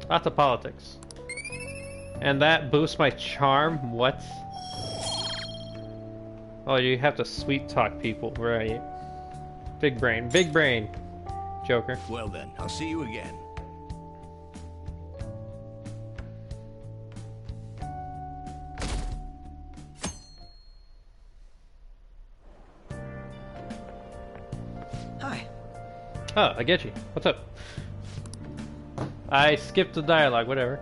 Lots of politics. And that boosts my charm? What? Oh, you have to sweet talk people, right? Big brain. Big brain. Joker. Well then, I'll see you again. Hi. Oh, I get you. What's up? I skipped the dialogue, whatever.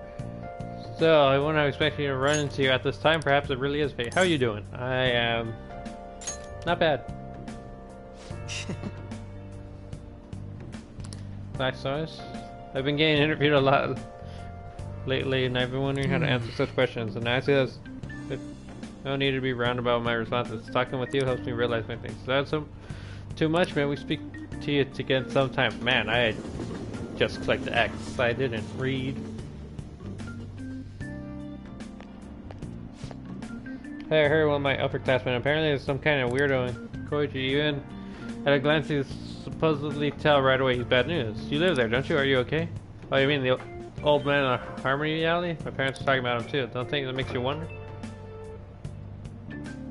So, I wasn't expecting to run into you at this time. Perhaps it really is fate. How are you doing? I am... not bad. Nice size. I've been getting interviewed a lot lately, and I've been wondering how to answer such questions. And I see there's no need to be roundabout with my responses. Talking with you helps me realize my things. So that's too much, man. We speak to you again sometime. Man, I just clicked X. I didn't read. Hey, I heard one of my upperclassmen. Apparently there's some kind of weirdo in Koichi. Even at a glance, you supposedly tell right away he's bad news. You live there, don't you? Are you okay? Oh, you mean the old man in the Harmony Alley? My parents were talking about him too. Don't think that makes you wonder?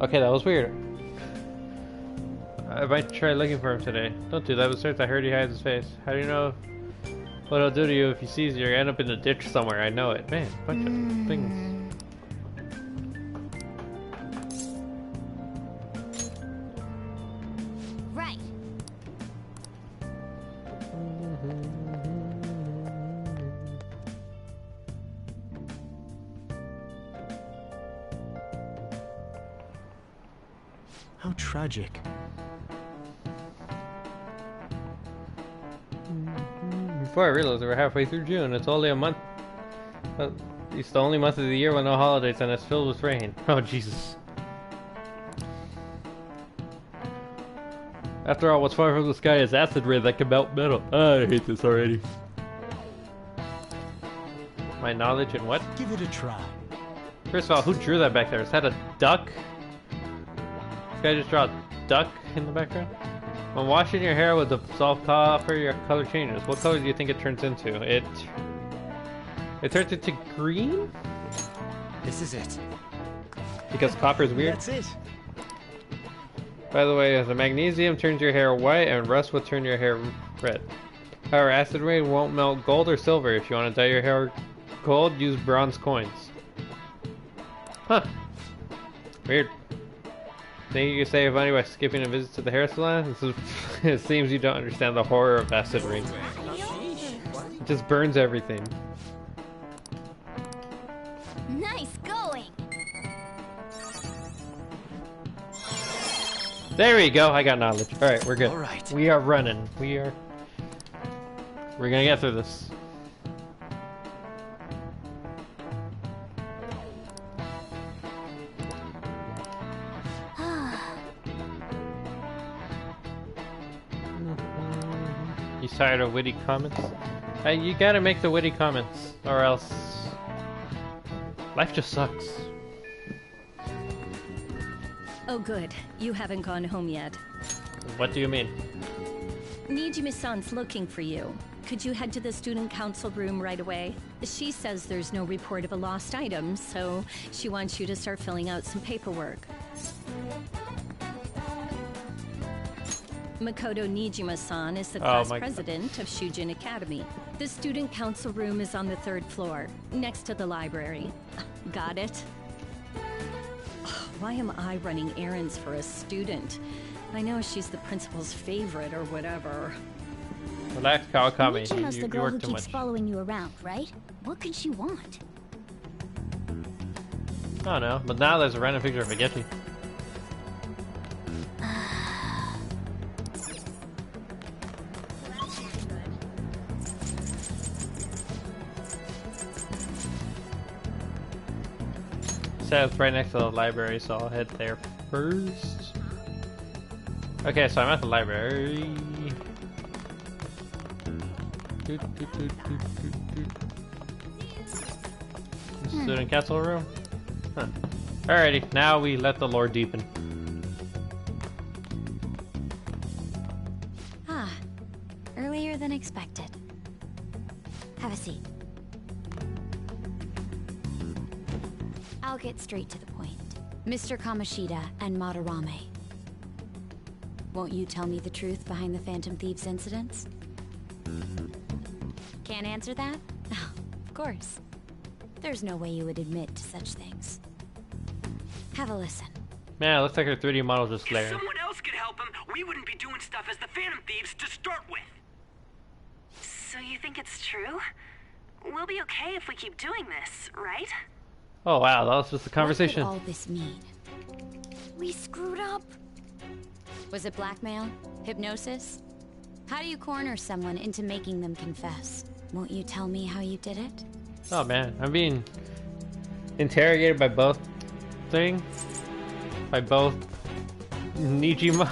Okay, that was weird. I might try looking for him today. Don't do that, but I heard he hides his face. How do you know what he'll do to you if he sees you? You'll end up in a ditch somewhere, I know it. Man, bunch of things. Right. How tragic. Before I realized we're halfway through June. It's only a month. It's the only month of the year with no holidays, and it's filled with rain. Oh, Jesus. After all, what's far from the sky is acid rain that can melt metal. I hate this already. My knowledge in what? Give it a try. First of all, who drew that back there? Is that a duck? This guy just drew a duck in the background? When washing your hair with dissolved copper, your color changes. What color do you think it turns into? It turns into green? This is it. Because copper is weird? That's it. By the way, the magnesium turns your hair white and rust will turn your hair red. However, acid rain won't melt gold or silver. If you want to dye your hair gold, use bronze coins. Huh. Weird. Think you can save money by skipping a visit to the hair salon? It seems you don't understand the horror of acid rain. It just burns everything. Nice going. There we go. I got knowledge. All right, we're good. All right. We are running. We're gonna get through this. You tired of witty comments? You gotta make the witty comments, or else life just sucks. Oh good, you haven't gone home yet. What do you mean? Nijima-san's looking for you. Could you head to the student council room right away? She says there's no report of a lost item, so she wants you to start filling out some paperwork. Makoto Nijima-san is the class president of Shujin Academy. The student council room is on the 3rd floor, next to the library. Got it? Why am I running errands for a student? I know she's the principal's favorite or whatever. Relax, Kawakami. Nijima's the girl work who too keeps much. following you around, right? What could she want? I don't know, but now there's a random picture of Higechi. Says it's right next to the library, so I'll head there first. Okay, so I'm at the library. Student council room? Huh. Alrighty, now we let the lore deepen. Ah, earlier than expected. Have a seat. I'll get straight to the point. Mr. Kamoshida and Madarame. Won't you tell me the truth behind the Phantom Thieves incidents? Can't answer that? Oh, of course. There's no way you would admit to such things. Have a listen. Man, it looks like her 3D model just If glaring. someone else could help him, we wouldn't be doing stuff as the Phantom Thieves to start with. So you think it's true? We'll be okay if we keep doing this, right? Oh wow, that was just a conversation. What could all this mean? We screwed up. Was it blackmail? Hypnosis? How do you corner someone into making them confess? Won't you tell me how you did it? Oh man, I'm being interrogated by both Nijima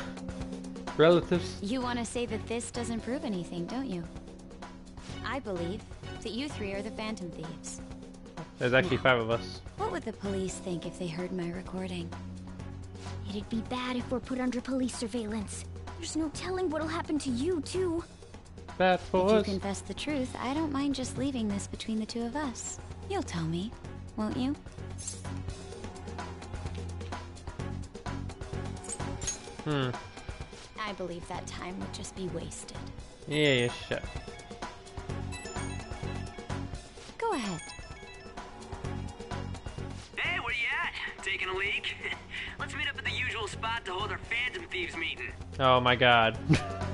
relatives. You want to say that this doesn't prove anything, don't you? I believe that you three are the Phantom Thieves. There's actually 5 of us. What would the police think if they heard my recording? It'd be bad if we're put under police surveillance. There's no telling what'll happen to you, too. Bad for If you us. confess the truth, I don't mind just leaving this between the two of us. You'll tell me, won't you? I believe that time would just be wasted. Yeah, shut. Go ahead. Hey, where you at? Taking a leak? Let's meet up at the usual spot to hold our Phantom Thieves meeting. Oh my god.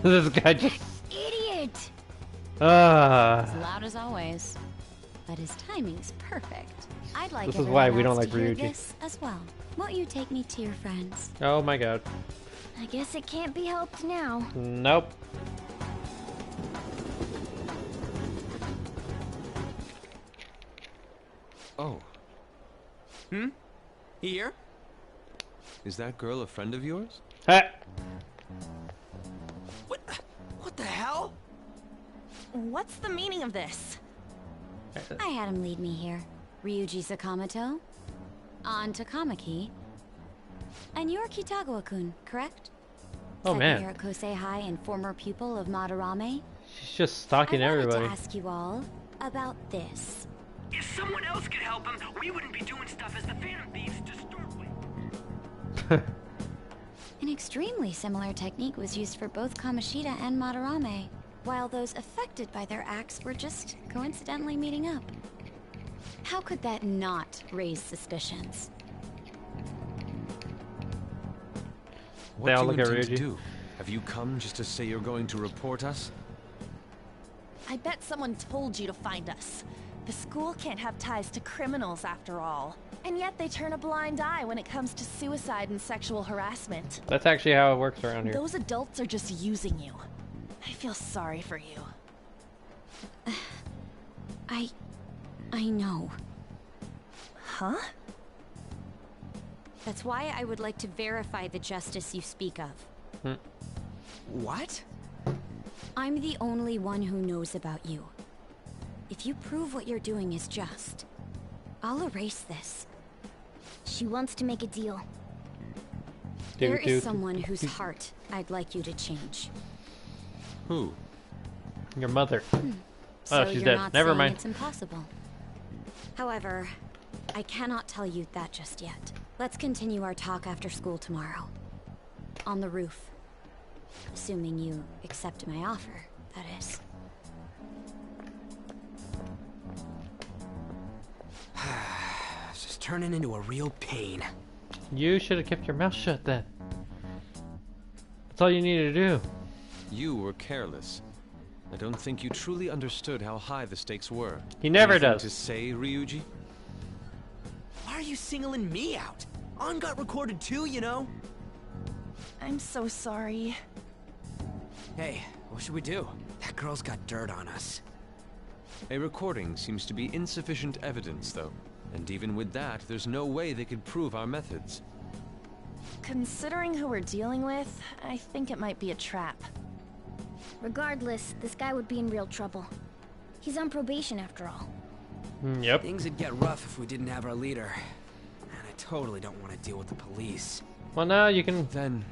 This guy just... Idiot! As loud as always. But his timing's perfect. I'd like This is why we don't everyone like else to hear Ryuji. this as well. Won't you take me to your friends? Oh my god. I guess it can't be helped now. Nope. Oh. Here? Is that girl a friend of yours? Hey. What the hell? What's the meaning of this? I had him lead me here. Ryuji Sakamoto, on to Kamaki, and you're Kitagawa-kun, correct? Oh, Second man. year at Kosei High and former pupil of Madarame. She's just stalking I wanted everybody. to ask you all about this. If someone else could help him, we wouldn't be doing stuff as the Phantom Thieves to start with. An extremely similar technique was used for both Kamoshida and Madarame, while those affected by their acts were just coincidentally meeting up. How could that not raise suspicions? What They all do you look at intend to Ryuji. do? Have you come just to say you're going to report us? I bet someone told you to find us. The school can't have ties to criminals after all. And yet they turn a blind eye when it comes to suicide and sexual harassment. That's actually how it works around here. Those adults are just using you. I feel sorry for you. I know. Huh? That's why I would like to verify the justice you speak of. What? I'm the only one who knows about you. If you prove what you're doing is just, I'll erase this. She wants to make a deal. There is someone whose heart I'd like you to change. Who? Your mother. So Oh, she's you're dead. not Never saying mind. It's impossible. However, I cannot tell you that just yet. Let's continue our talk after school tomorrow. On the roof. Assuming you accept my offer, that is. It's just turning into a real pain. You should have kept your mouth shut then. That's all you needed to do. You were careless. I don't think you truly understood how high the stakes were. He never Anything does. to say, Ryuji? Why are you singling me out? On got recorded too, you know? I'm so sorry. Hey, what should we do? That girl's got dirt on us. A recording seems to be insufficient evidence, though. And even with that, there's no way they could prove our methods. Considering who we're dealing with, I think it might be a trap. Regardless, this guy would be in real trouble. He's on probation after all. Yep. Things would get rough if we didn't have our leader. And I totally don't want to deal with the police. Well, now you can. Then,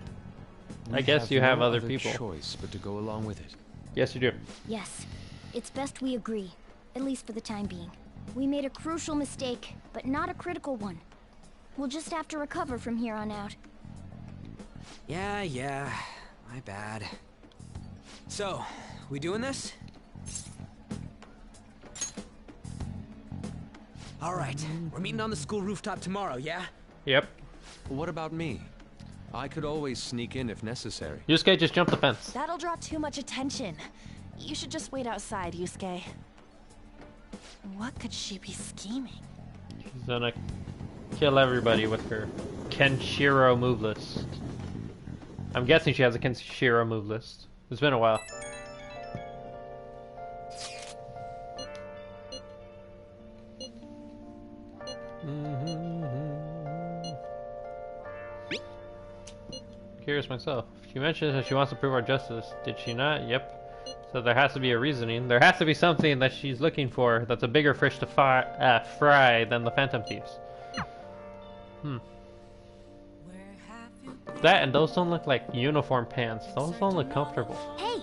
I guess you have no other people. choice but to go along with it. Yes, you do. Yes, it's best we agree, at least for the time being. We made a crucial mistake, but not a critical one. We'll just have to recover from here on out. Yeah, my bad. So, we doing this? Alright, we're meeting on the school rooftop tomorrow, yeah? Yep. What about me? I could always sneak in if necessary. Yusuke, just jump the fence. That'll draw too much attention. You should just wait outside, Yusuke. What could she be scheming? She's gonna kill everybody with her Kenshiro move list. I'm guessing she has a Kenshiro move list. It's been a while. Curious myself. She mentioned that she wants to prove our justice. Did she not? Yep. So there has to be a reasoning. There has to be something that she's looking for that's a bigger fish to fry than the Phantom Thieves. That and those don't look like uniform pants. Those don't look comfortable. Hey!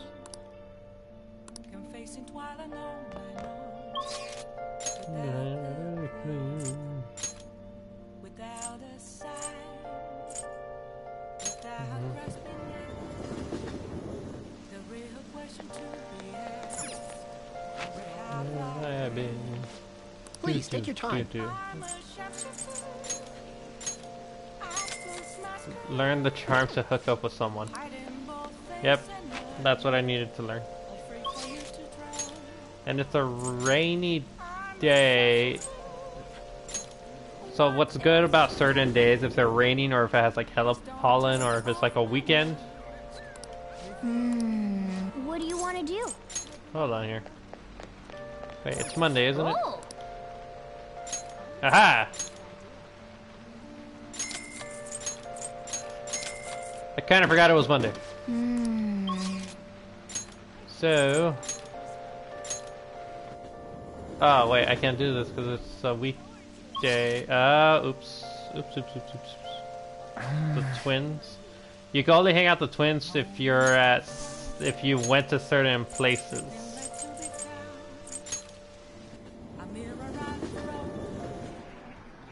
Please, take your time. Learn the charm to hook up with someone. Yep, that's what I needed to learn. And it's a rainy day. So what's good about certain days, if they're raining or if it has like hella pollen or if it's like a weekend? What do you want to do? Hold on here. Wait, it's Monday, isn't it? Oh! Aha! I kind of forgot it was Monday. So... Oh, wait, I can't do this because it's a weekday. Oops. Oops. The twins. You can only hang out the twins if if you went to certain places.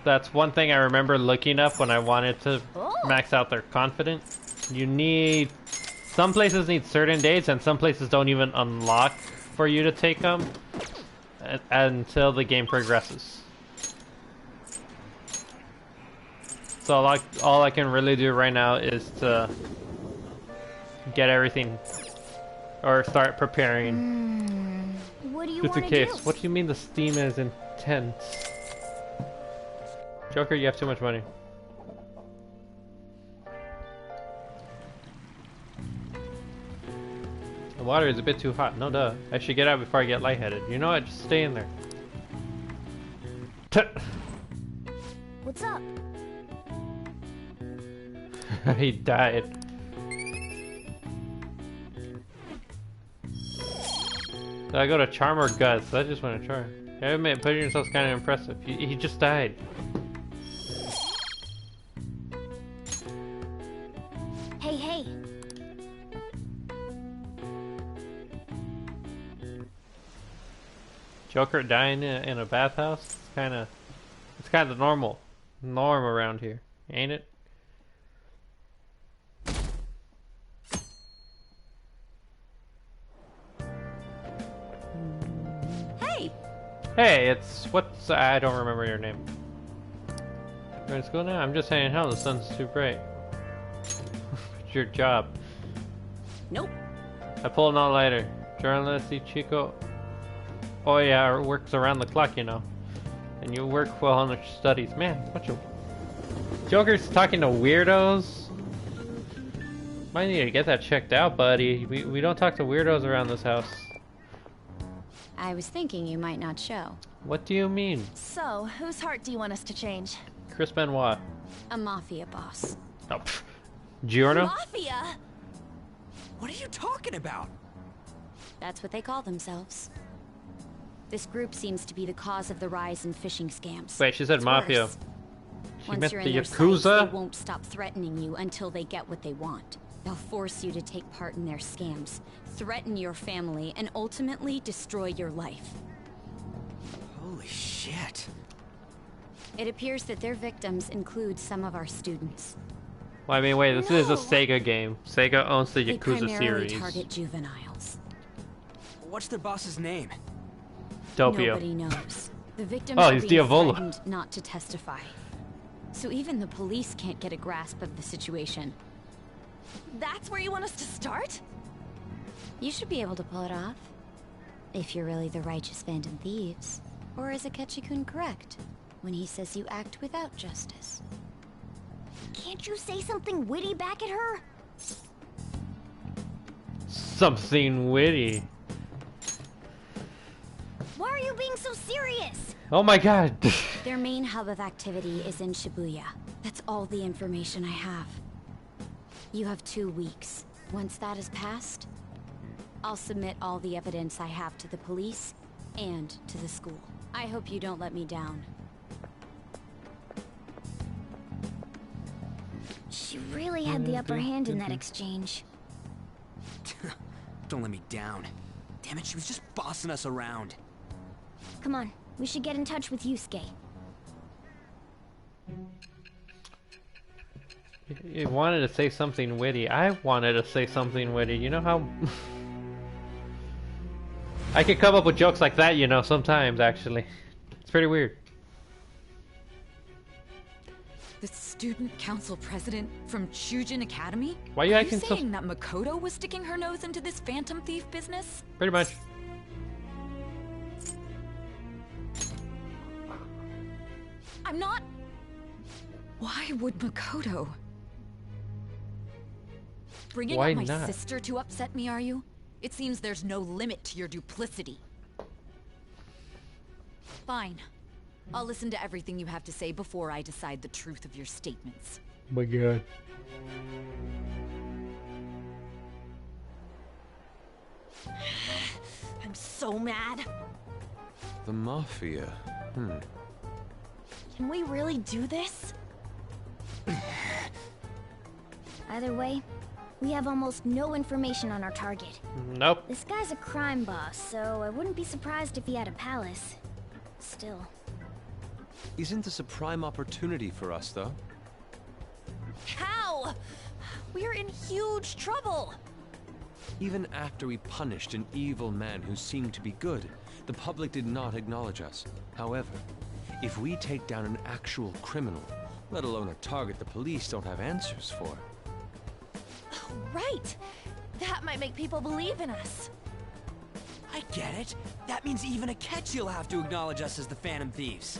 That's one thing I remember looking up when I wanted to max out their confidence. You need... Some places need certain dates and some places don't even unlock for you to take them until the game progresses. So all I can really do right now is to get everything or start preparing. What do you Just in want to case. do? What do you mean the steam is intense? Joker, you have too much money. The water is a bit too hot. No duh. I should get out before I get lightheaded. You know what? Just stay in there. What's up? He died. So I go to Charm or Guts. I just want to try. I admit, putting yourself's kind of impressive. He just died. Joker dying in a bathhouse. It's kind of norm around here, ain't it? Hey! Hey, I don't remember your name. You're in school now? I'm just saying, hell, the sun's too bright. It's your job. Nope. I pull an all-nighter. Journalist Chico. Oh yeah, works around the clock, you know. And you work well on your studies. Man, bunch of Joker's talking to weirdos. Might need to get that checked out, buddy. We don't talk to weirdos around this house. I was thinking you might not show. What do you mean? So, whose heart do you want us to change? Chris Benoit. A mafia boss. Oh, Giorno? Mafia? What are you talking about? That's what they call themselves. This group seems to be the cause of the rise in phishing scams. Wait, she said It's mafia. worse. She Once meant you're the in their Yakuza? sights, they won't stop threatening you until they get what they want. They'll force you to take part in their scams, threaten your family, and ultimately destroy your life. Holy shit. It appears that their victims include some of our students. Well, I mean, wait, this is a Sega game. Sega owns the They Yakuza primarily series. target juveniles. What's their boss's name? Doppio. Nobody knows. The victims Oh, are he's being Diavolo. threatened not to testify. So even the police can't get a grasp of the situation. That's where you want us to start? You should be able to pull it off. If you're really the righteous Phantom Thieves. Or is Akechi-kun correct when he says you act without justice? Can't you say something witty back at her? Something witty. Why are you being so serious? Oh my god. Their main hub of activity is in Shibuya. That's all the information I have. You have 2 weeks. Once that is passed, I'll submit all the evidence I have to the police and to the school. I hope you don't let me down. She really had the upper hand in that exchange. Don't let me down. Damn it, she was just bossing us around. Come on, we should get in touch with Yusuke. You wanted to say something witty. I wanted to say something witty. You know how... I could come up with jokes like that, you know, sometimes, actually. It's pretty weird. The student council president from Chujin Academy? Why are you acting so... saying that Makoto was sticking her nose into this phantom thief business? Pretty much. I'm not... Why would Makoto? Bringing Why up my not? sister to upset me, are you? It seems there's no limit to your duplicity. Fine. I'll listen to everything you have to say before I decide the truth of your statements. Oh my god. I'm so mad. The Mafia. Can we really do this? Either way, we have almost no information on our target. Nope. This guy's a crime boss, so I wouldn't be surprised if he had a palace. Still. Isn't this a prime opportunity for us, though? How? We're in huge trouble. Even after we punished an evil man who seemed to be good, the public did not acknowledge us. However, if we take down an actual criminal, let alone a target the police don't have answers for. Right. That might make people believe in us. I get it. That means even Akechi will have to acknowledge us as the Phantom Thieves.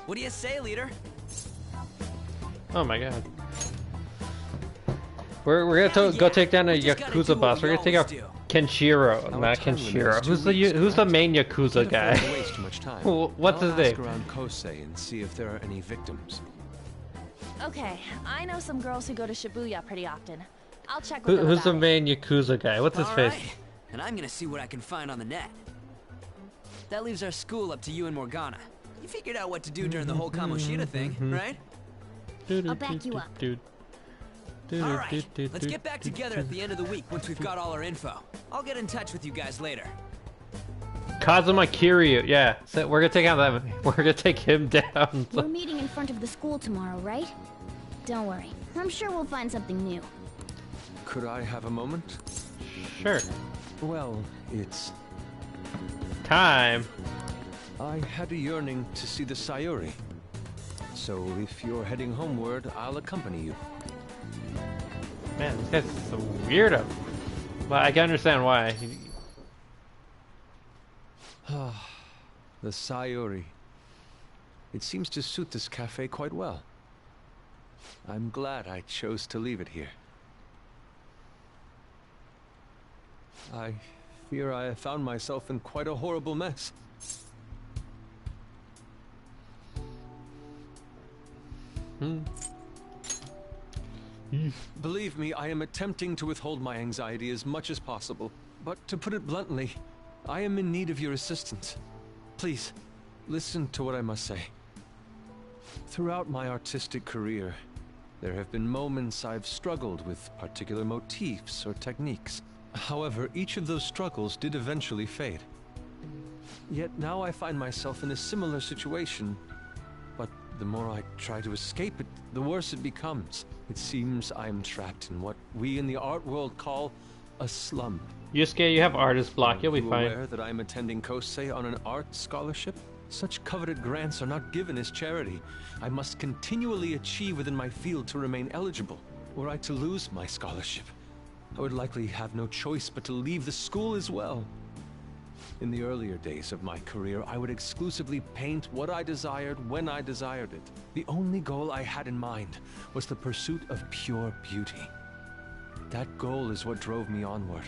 What do you say, leader? Oh my god. We're gonna go take down a Yakuza boss. We're gonna take out Kenshiro, not Kenshiro. Who's the main Yakuza guy? Waste too much time. What's his I'll name? ask around Kosei and see if there are any victims. Okay, I know some girls who go to Shibuya pretty often. I'll check with them Who's the about main Yakuza guy? What's his face? Alright, and I'm gonna see what I can find on the net. That leaves our school up to you and Morgana. You figured out what to do during the whole Kamoshida thing, right? I'll back you up. Alright, let's get back together at the end of the week once we've got all our info. I'll get in touch with you guys later. Kazuma Kiryu, yeah. So we're gonna take out that. We're gonna take him down. We're meeting in front of the school tomorrow, right? Don't worry. I'm sure we'll find something new. Could I have a moment? Sure. Well, it's... time. I had a yearning to see the Sayuri. So if you're heading homeward, I'll accompany you. Man, this guy's so weirdo. Well, I can understand why. The Sayuri. It seems to suit this cafe quite well. I'm glad I chose to leave it here. I fear I have found myself in quite a horrible mess. Believe me, I am attempting to withhold my anxiety as much as possible. But to put it bluntly, I am in need of your assistance. Please, listen to what I must say. Throughout my artistic career, there have been moments I've struggled with particular motifs or techniques. However, each of those struggles did eventually fade. Yet now I find myself in a similar situation. But the more I try to escape it, the worse it becomes. It seems I am trapped in what we in the art world call a slump. Yusuke, you have artist block. You'll be fine. Aware that I'm attending Kosei on an art scholarship? Such coveted grants are not given as charity. I must continually achieve within my field to remain eligible. Were I to lose my scholarship, I would likely have no choice but to leave the school as well. In the earlier days of my career, I would exclusively paint what I desired when I desired it. The only goal I had in mind was the pursuit of pure beauty. That goal is what drove me onward.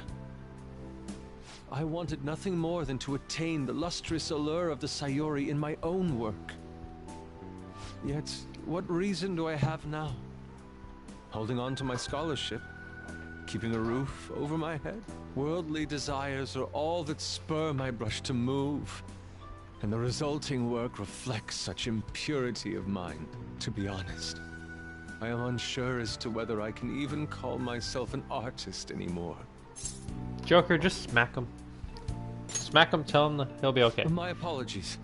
I wanted nothing more than to attain the lustrous allure of the Sayuri in my own work. Yet, what reason do I have now? Holding on to my scholarship? Keeping a roof over my head? Worldly desires are all that spur my brush to move, and the resulting work reflects such impurity of mind. To be honest, I am unsure as to whether I can even call myself an artist anymore. Joker, just smack him. Smack him, tell him that he'll be okay. My apologies.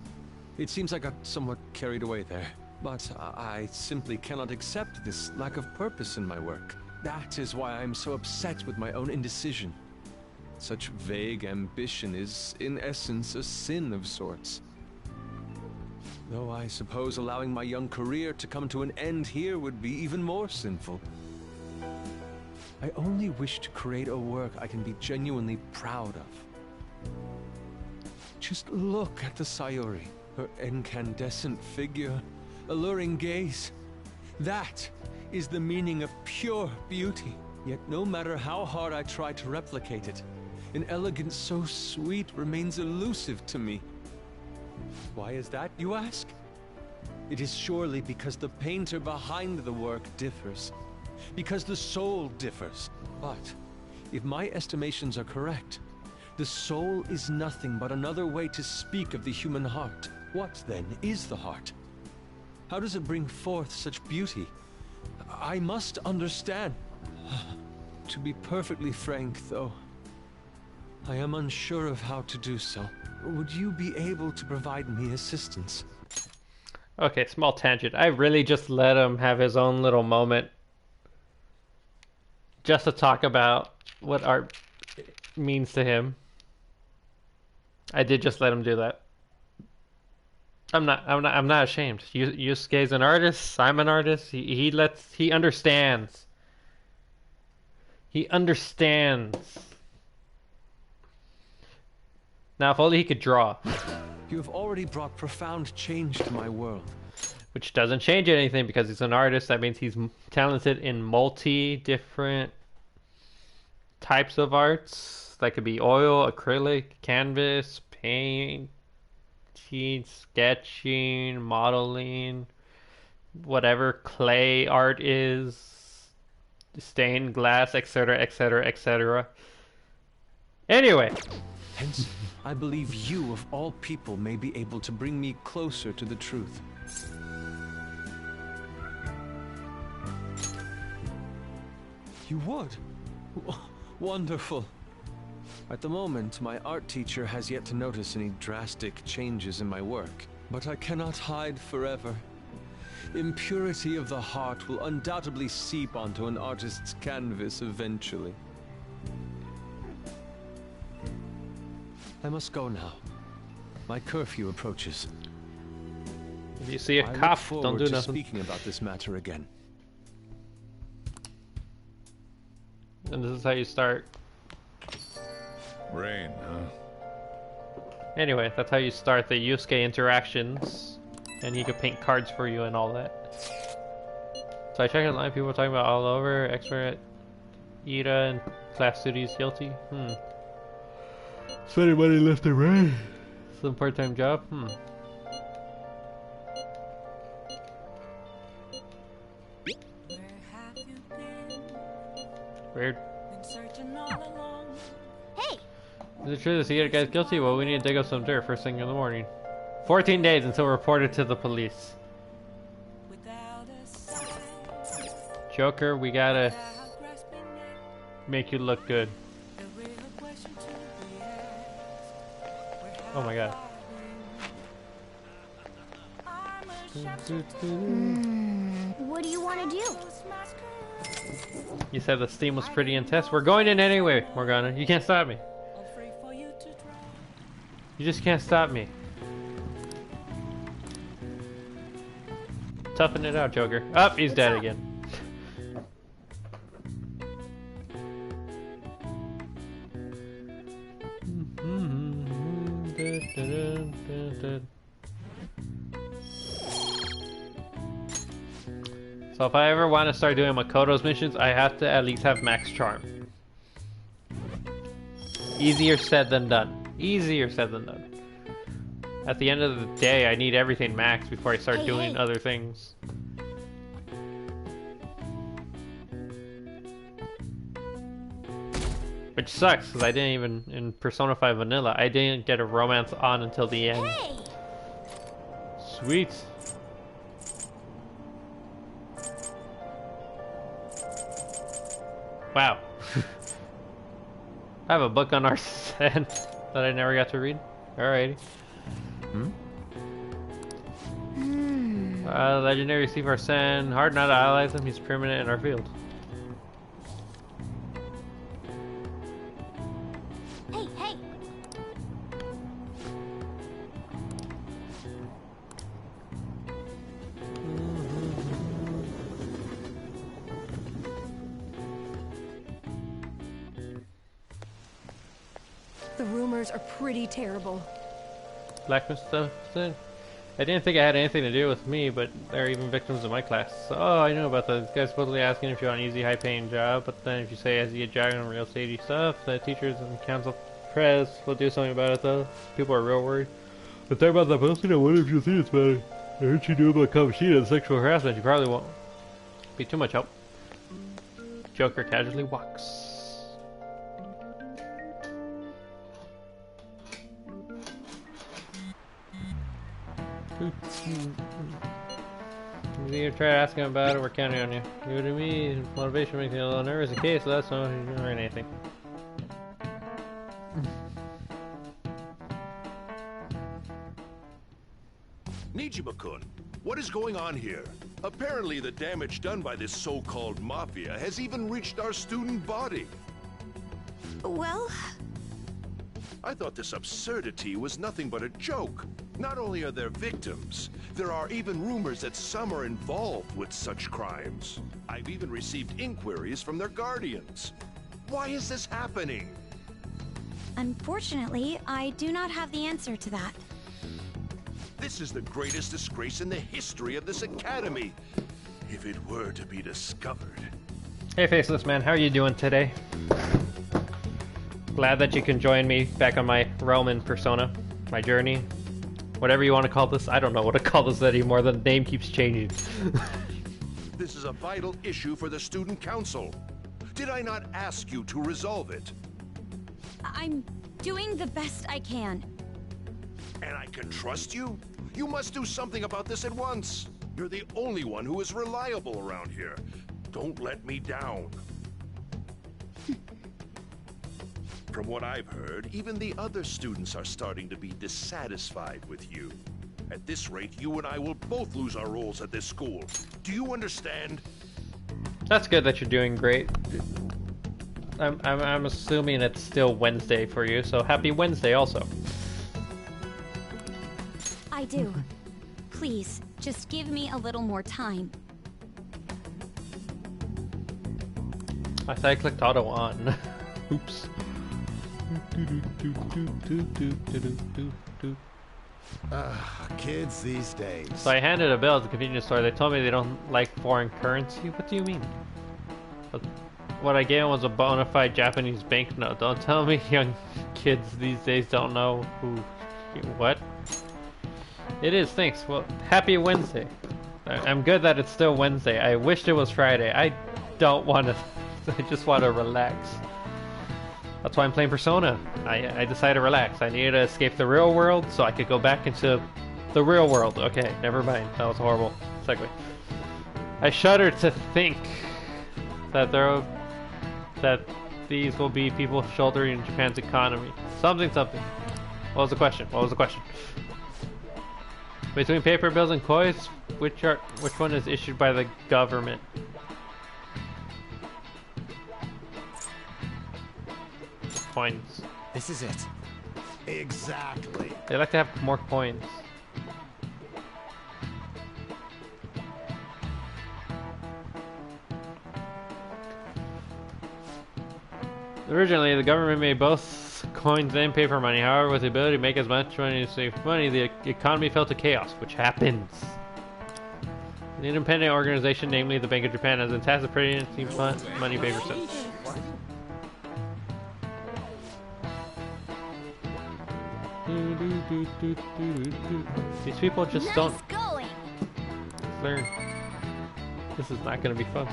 It seems I got somewhat carried away there. But I simply cannot accept this lack of purpose in my work. That is why I am so upset with my own indecision. Such vague ambition is, in essence, a sin of sorts. Though I suppose allowing my young career to come to an end here would be even more sinful. I only wish to create a work I can be genuinely proud of. Just look at the Sayuri, her incandescent figure, alluring gaze. That is the meaning of pure beauty. Yet no matter how hard I try to replicate it, an elegance so sweet remains elusive to me. Why is that, you ask? It is surely because the painter behind the work differs. Because the soul differs. But if my estimations are correct, the soul is nothing but another way to speak of the human heart. What, then, is the heart? How does it bring forth such beauty? I must understand. To be perfectly frank, though, I am unsure of how to do so. Would you be able to provide me assistance? Okay, small tangent. I really just let him have his own little moment just to talk about what art means to him. I did just let him do that. I'm not ashamed. Yusuke's an artist. I'm an artist. He understands. He understands. Now, if only he could draw. You have already brought profound change to my world. Which doesn't change anything because he's an artist. That means he's talented in different types of arts. That could be oil, acrylic, canvas, paint, sketching, modeling, whatever clay art is, stained glass, etc., etc., etc. Anyway. Hence, I believe you, of all people, may be able to bring me closer to the truth. You would? Wonderful. At the moment, my art teacher has yet to notice any drastic changes in my work. But I cannot hide forever. Impurity of the heart will undoubtedly seep onto an artist's canvas eventually. I must go now. My curfew approaches. If you see a cop, don't do to nothing. Speaking about this matter again. And this is how you start. Rain, huh? Anyway, that's how you start the Yusuke interactions. And he could paint cards for you and all that. So I checked online, people were talking about all over. Expert Ida and class duties guilty. So anybody left and right? Some part-time job? Weird. Hey! Is it true the theater guy's guilty? Well, we need to dig up some dirt first thing in the morning. 14 days until reported to the police. Joker, we gotta make you look good. Oh my god. What do you want to do? You said the steam was pretty intense. We're going in anyway, Morgana. You can't stop me. You just can't stop me. Toughen it out, Joker. Oh, he's dead again. So if I ever want to start doing Makoto's missions, I have to at least have max charm. Easier said than done. Easier said than done. At the end of the day, I need everything max before I start doing other things. Which sucks, because I didn't even, in Persona 5 Vanilla, I didn't get a romance on until the end. Sweet. Wow. I have a book on Arsene that I never got to read. Alrighty. Legendary Steve Arsene. Hard not to idolize him, he's permanent in our field. Hey, hey! The rumors are pretty terrible. Blackness stuff. I didn't think it had anything to do with me, but they're even victims of my class. So, oh, I know about that. This guy's supposedly asking if you want an easy, high-paying job, but then if you say as you job on real shady stuff, the teachers and council press will do something about it, though. People are real worried. But talk about the posting, I wonder if you'll see this matter. I heard you knew about Kawakami and sexual harassment. You probably won't be too much help. Joker casually walks. You try asking about it, we're counting on you. You to me, motivation makes me a little nervous in case, so that's not doing anything. Nijima-kun, what is going on here? Apparently the damage done by this so-called mafia has even reached our student body. Well... I thought this absurdity was nothing but a joke. Not only are there victims, there are even rumors that some are involved with such crimes. I've even received inquiries from their guardians. Why is this happening? Unfortunately, I do not have the answer to that. This is the greatest disgrace in the history of this academy, if it were to be discovered. Hey Faceless Man, how are you doing today? Glad that you can join me back on my Roman persona, my journey. Whatever you want to call this, I don't know what to call this anymore, the name keeps changing. This is a vital issue for the student council. Did I not ask you to resolve it? I'm doing the best I can. And I can trust you? You must do something about this at once. You're the only one who is reliable around here. Don't let me down. From what I've heard, even the other students are starting to be dissatisfied with you. At this rate, you and I will both lose our roles at this school. Do you understand? That's good that you're doing great. I'm assuming it's still Wednesday for you, so happy Wednesday also. I do. Please, just give me a little more time. I thought I clicked auto on. Oops. Kids these days. So I handed a bill at the convenience store. They told me they don't like foreign currency. What do you mean? What I gave him was a bona fide Japanese banknote. Don't tell me young kids these days don't know who... What? It is, thanks. Well, happy Wednesday. I'm good that it's still Wednesday. I wished it was Friday. I don't want to... I just want to relax. That's why I'm playing Persona. I decided to relax. I needed to escape the real world so I could go back into the real world. Okay, never mind. That was a horrible segue. I shudder to think that these will be people shouldering Japan's economy. Something. What was the question? Between paper bills and coins, which one is issued by the government? Coins. This is it. Exactly. They like to have more coins. Originally, the government made both coins and paper money. However, with the ability to make as much money as save money, the economy fell to chaos, which happens. An independent organization, namely the Bank of Japan, has been tasked with printing money paper cents. These people just don't learn. This is not going to be fun.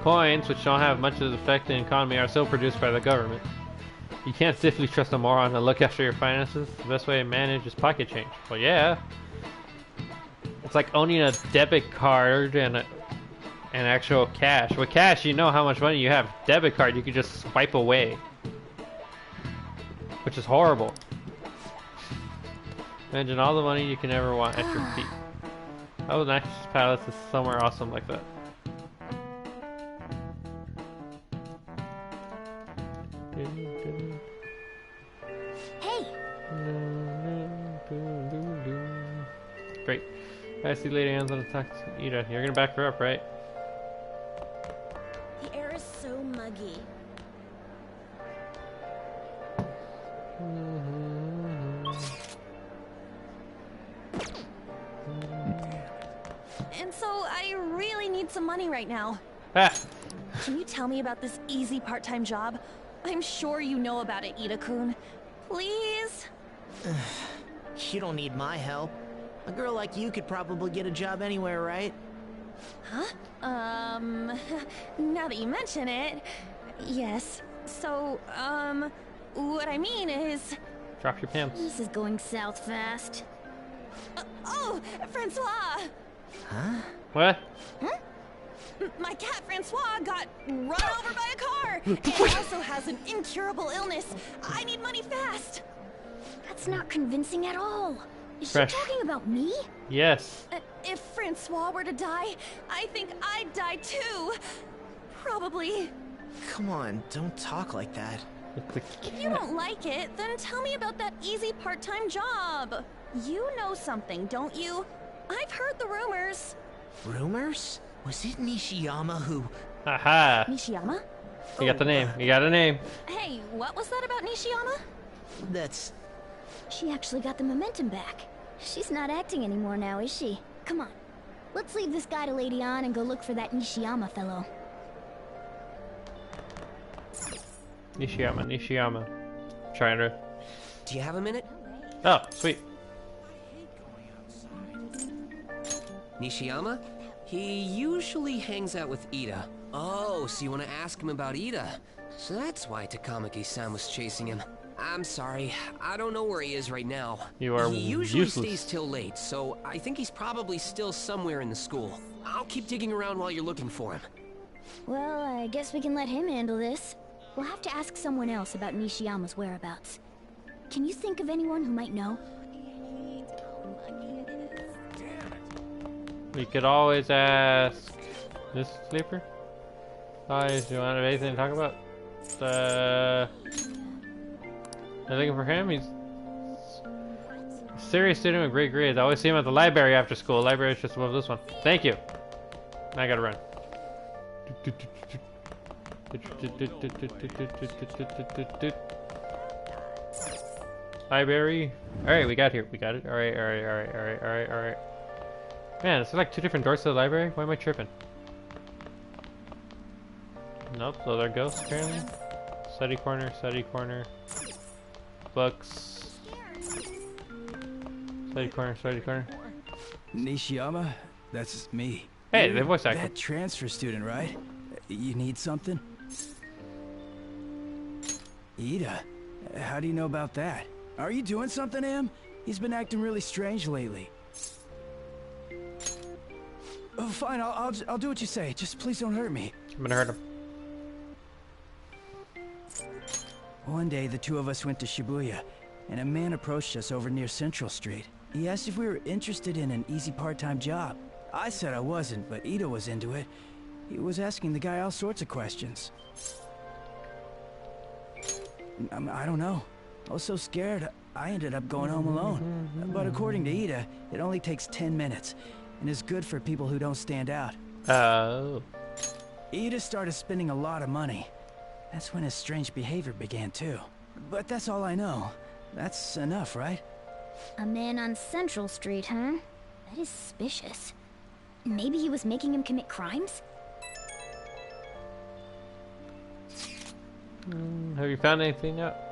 Coins, which don't have much of an effect in the economy, are still produced by the government. You can't simply trust a moron to look after your finances. The best way to manage is pocket change. Well, yeah. It's like owning a debit card and actual cash. With cash, you know how much money you have. Debit card, you can just swipe away. Which is horrible. Imagine all the money you can ever want at your feet. Oh, the Nexus Palace is somewhere awesome like that. Hey! Great. I see Lady Anne's on the tax. Ida, you're gonna back her up, right? The air is so muggy. And so I really need some money right now. Ah. Can you tell me about this easy part-time job? I'm sure you know about it, Ida-kun. Please? You don't need my help. A girl like you could probably get a job anywhere, right? Huh? Now that you mention it, yes. So, what I mean is... Drop your pants. This is going south fast. Oh, Francois! Huh? What? Huh? My cat Francois got run over by a car and also has an incurable illness. I need money fast. That's not convincing at all. Is she Fresh. talking about me? Yes. If Francois were to die, I think I'd die too. Probably. Come on, don't talk like that. If you don't like it, then tell me about that easy part-time job. You know something, don't you? I've heard the rumors. Rumors? Was it Nishiyama who... Aha! Nishiyama? You got the name. You got a name. Hey, what was that about Nishiyama? That's... She actually got the momentum back. She's not acting anymore now, is she? Come on. Let's leave this guy to Lady Anne and go look for that Nishiyama fellow. Nishiyama. Trying to... Do you have a minute? Oh, sweet. Nishiyama? He usually hangs out with Ida. Oh, so you want to ask him about Ida? So that's why Takamaki-san was chasing him. I'm sorry. I don't know where he is right now. You are He usually useless. stays till late, so I think he's probably still somewhere in the school. I'll keep digging around while you're looking for him. Well, I guess we can let him handle this. We'll have to ask someone else about Nishiyama's whereabouts. Can you think of anyone who might know? We could always ask this sleeper. Guys, do you want anything to talk about? I'm looking for him. He's a serious student with great grades. I always see him at the library after school. Library is just above this one. Thank you. I gotta run. Library. Alright, we got here. We got it. Alright. Man, it's like two different doors to the library. Why am I tripping? Nope, so there goes apparently. Study corner. Books. Study corner. Nishiyama? That's me. Hey, You're the voice actor. that transfer student, right? You need something? Ida? How do you know about that? Are you doing something to him? He's been acting really strange lately. Oh, fine, I'll do what you say. Just please don't hurt me. I'm gonna hurt him. One day, the two of us went to Shibuya, and a man approached us over near Central Street. He asked if we were interested in an easy part-time job. I said I wasn't, but Ida was into it. He was asking the guy all sorts of questions. I don't know. I was so scared, I ended up going home alone. But according to Ida, it only takes 10 minutes, and is good for people who don't stand out. Oh. Ida started spending a lot of money. That's when his strange behavior began too. But that's all I know. That's enough, right? A man on Central Street, huh? That is suspicious. Maybe he was making him commit crimes? Have you found anything yet?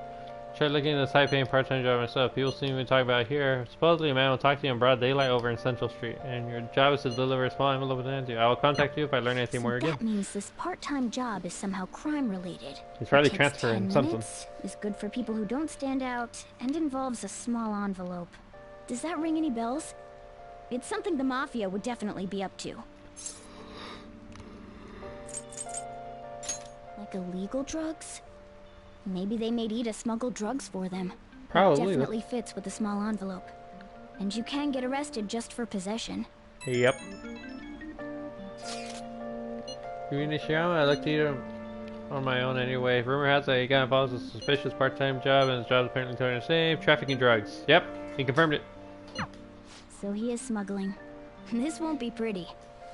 Tried looking at this high-paying part-time job myself. People seem to talk about it here. Supposedly a man will talk to you in broad daylight over in Central Street, and your job is to deliver a small envelope with an answer. I will contact you if I learn anything more again. That means this part-time job is somehow crime-related. He's probably It takes transferring 10 something. minutes, is good for people who don't stand out, and involves a small envelope. Does that ring any bells? It's something the Mafia would definitely be up to. Like illegal drugs? Maybe they made Ida smuggle drugs for them. Probably. It definitely fits with the small envelope. And you can get arrested just for possession. Yep. Nishiyama, I looked at you on my own anyway. Rumor has it he got involved with a suspicious part-time job, and his job is apparently totally the same. Trafficking drugs. Yep, he confirmed it. So he is smuggling. This won't be pretty.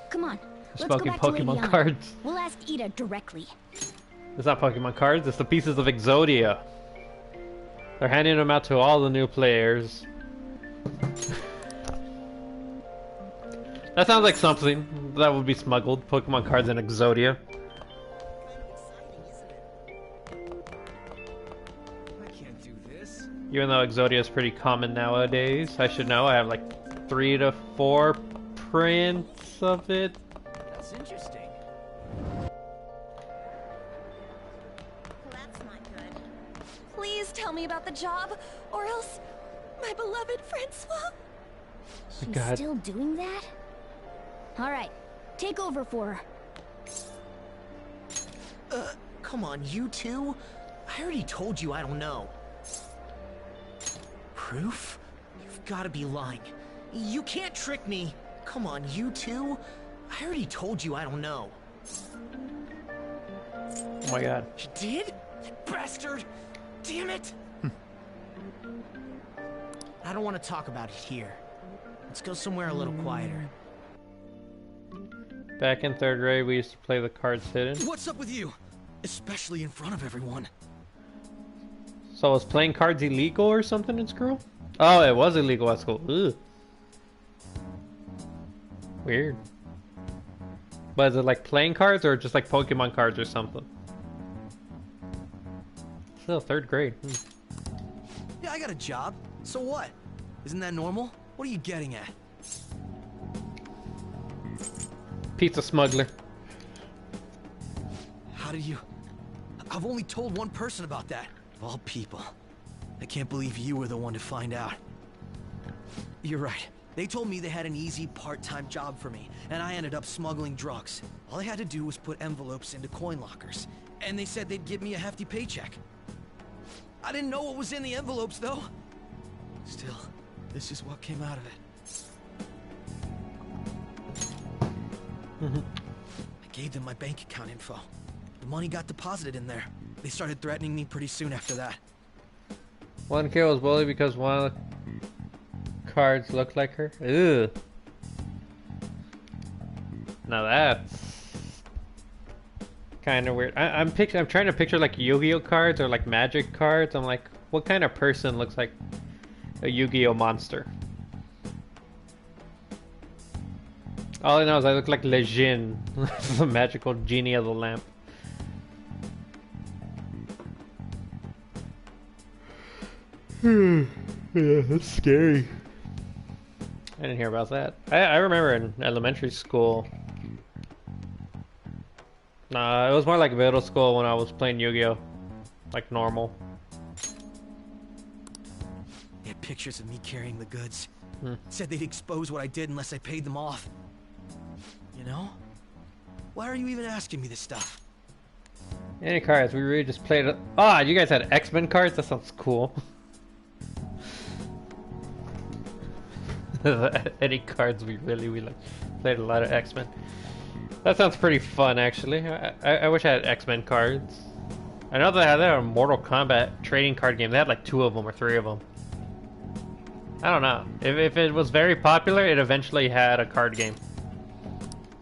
Come on, let's go Smoking back to Lady Pokemon Yana. cards. We'll ask Ida directly. It's not Pokemon cards, it's the pieces of Exodia. They're handing them out to all the new players. That sounds like something that would be smuggled. Pokemon cards and Exodia. I can't do this. Even though Exodia is pretty common nowadays. I should know, I have like 3 to 4 prints of it. That's interesting. Please tell me about the job, or else my beloved Francois. She's God. still doing that? Alright, take over for her. Come on, you two? I already told you I don't know. Proof? You've got to be lying. You can't trick me. Come on, you two? I already told you I don't know. Oh my god. You did? You bastard! Damn it! I don't want to talk about it here. Let's go somewhere a little quieter. Back in 3rd grade, we used to play the cards hidden. What's up with you? Especially in front of everyone. So was playing cards illegal or something in school? Oh, it was illegal at school. Ugh. Weird. But is it like playing cards or just like Pokemon cards or something? Still 3rd grade. Yeah, I got a job. So what? Isn't that normal? What are you getting at? Pizza smuggler. How did you... I've only told one person about that. Of all people. I can't believe you were the one to find out. You're right. They told me they had an easy part-time job for me, and I ended up smuggling drugs. All I had to do was put envelopes into coin lockers, and they said they'd give me a hefty paycheck. I didn't know what was in the envelopes, though. Still, this is what came out of it. I gave them my bank account info. The money got deposited in there. They started threatening me pretty soon after that. One kid was bullied because one of the cards looked like her. Ew. Now that's kind of weird. I'm trying to picture like Yu-Gi-Oh cards or like Magic cards. I'm like, what kind of person looks like a Yu-Gi-Oh monster? All I know is I look like Le Jin, the magical genie of the lamp. Yeah, that's scary. I didn't hear about that. I remember in elementary school. Nah, it was more like middle school when I was playing Yu-Gi-Oh! Like normal. They had pictures of me carrying the goods. Said they'd expose what I did unless I paid them off. You know? Why are you even asking me this stuff? Any cards? We really just played it. Ah, you guys had X-Men cards? That sounds cool. Any cards? We like played a lot of X-Men. That sounds pretty fun, actually. I wish I had X-Men cards. I know they had a Mortal Kombat trading card game. They had like 2 of them or 3 of them. I don't know. If it was very popular, it eventually had a card game.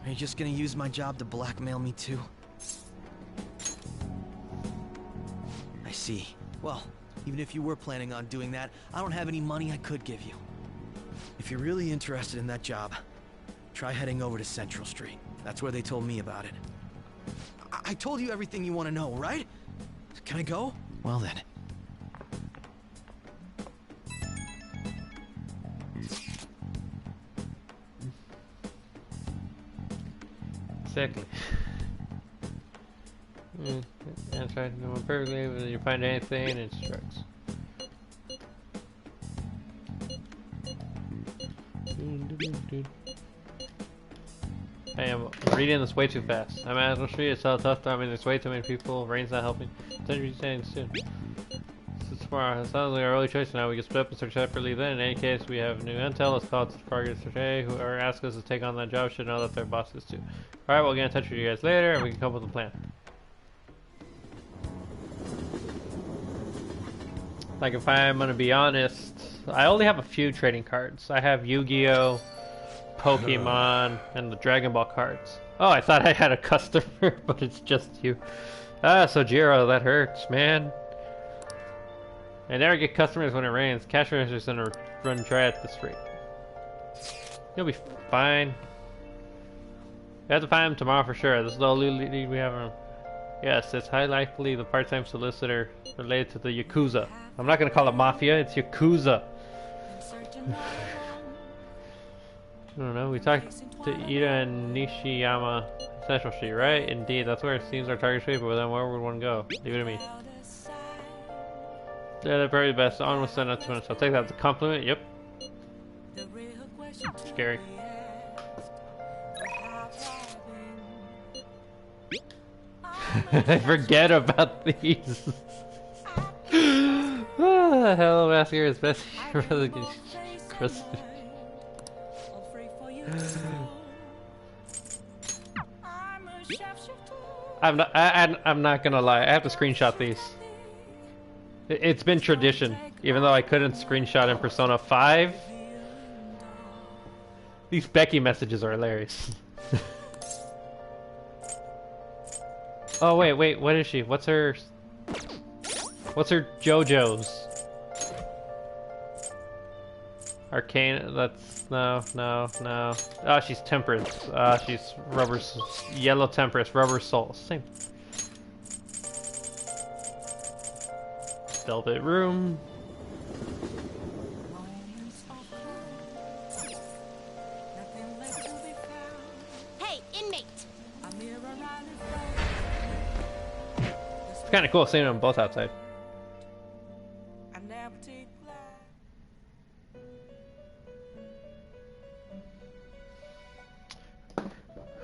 Are you just gonna use my job to blackmail me too? I see. Well, even if you were planning on doing that, I don't have any money I could give you. If you're really interested in that job, try heading over to Central Street. That's where they told me about it. I told you everything you want to know, right? Can I go? Well then. Exactly. That's right. No one perfectly. When you find anything, it strikes. I am reading this way too fast. I'm at the street. It's all tough. I mean, there's way too many people. Rain's not helping. Century's staying soon. This is tomorrow. It sounds like our early choice now. We can split up and search separately. Then, in any case, we have new intel. Let's call it Target Search. Whoever asks us to take on that job should know that their boss is too. Alright, we'll get in touch with you guys later and we can come up with a plan. Like, if I'm gonna be honest, I only have a few trading cards. I have Yu-Gi-Oh!, Pokemon, and the Dragon Ball cards. Oh, I thought I had a customer, but it's just you. Ah, so Jiro, that hurts, man. I never get customers when it rains. Cash register's gonna run dry at this rate. You'll be fine. We have to find him tomorrow for sure. This is the only lead we have. Yes, it's highly likely the part-time solicitor related to the Yakuza. I'm not gonna call it Mafia, it's Yakuza. I don't know, we talked to Ida and Nishiyama Central Street, right? Indeed, that's where it seems our target street, but then where would one go? Leave it to me. Yeah, they're very best. On with send out to minutes. I'll take that as a compliment, yep. Scary. I forget about these. Hello, Master is best brother. I'm not gonna lie. I have to screenshot these. It's been tradition, even though I couldn't screenshot in Persona 5. These Becky messages are hilarious. Oh wait, what is she? What's her JoJo's? Arcane, that's, no. Oh, she's Temperance. She's Yellow Temperance, Rubber Soul. Same. Velvet Room. Hey, inmate! It's kind of cool seeing them both outside.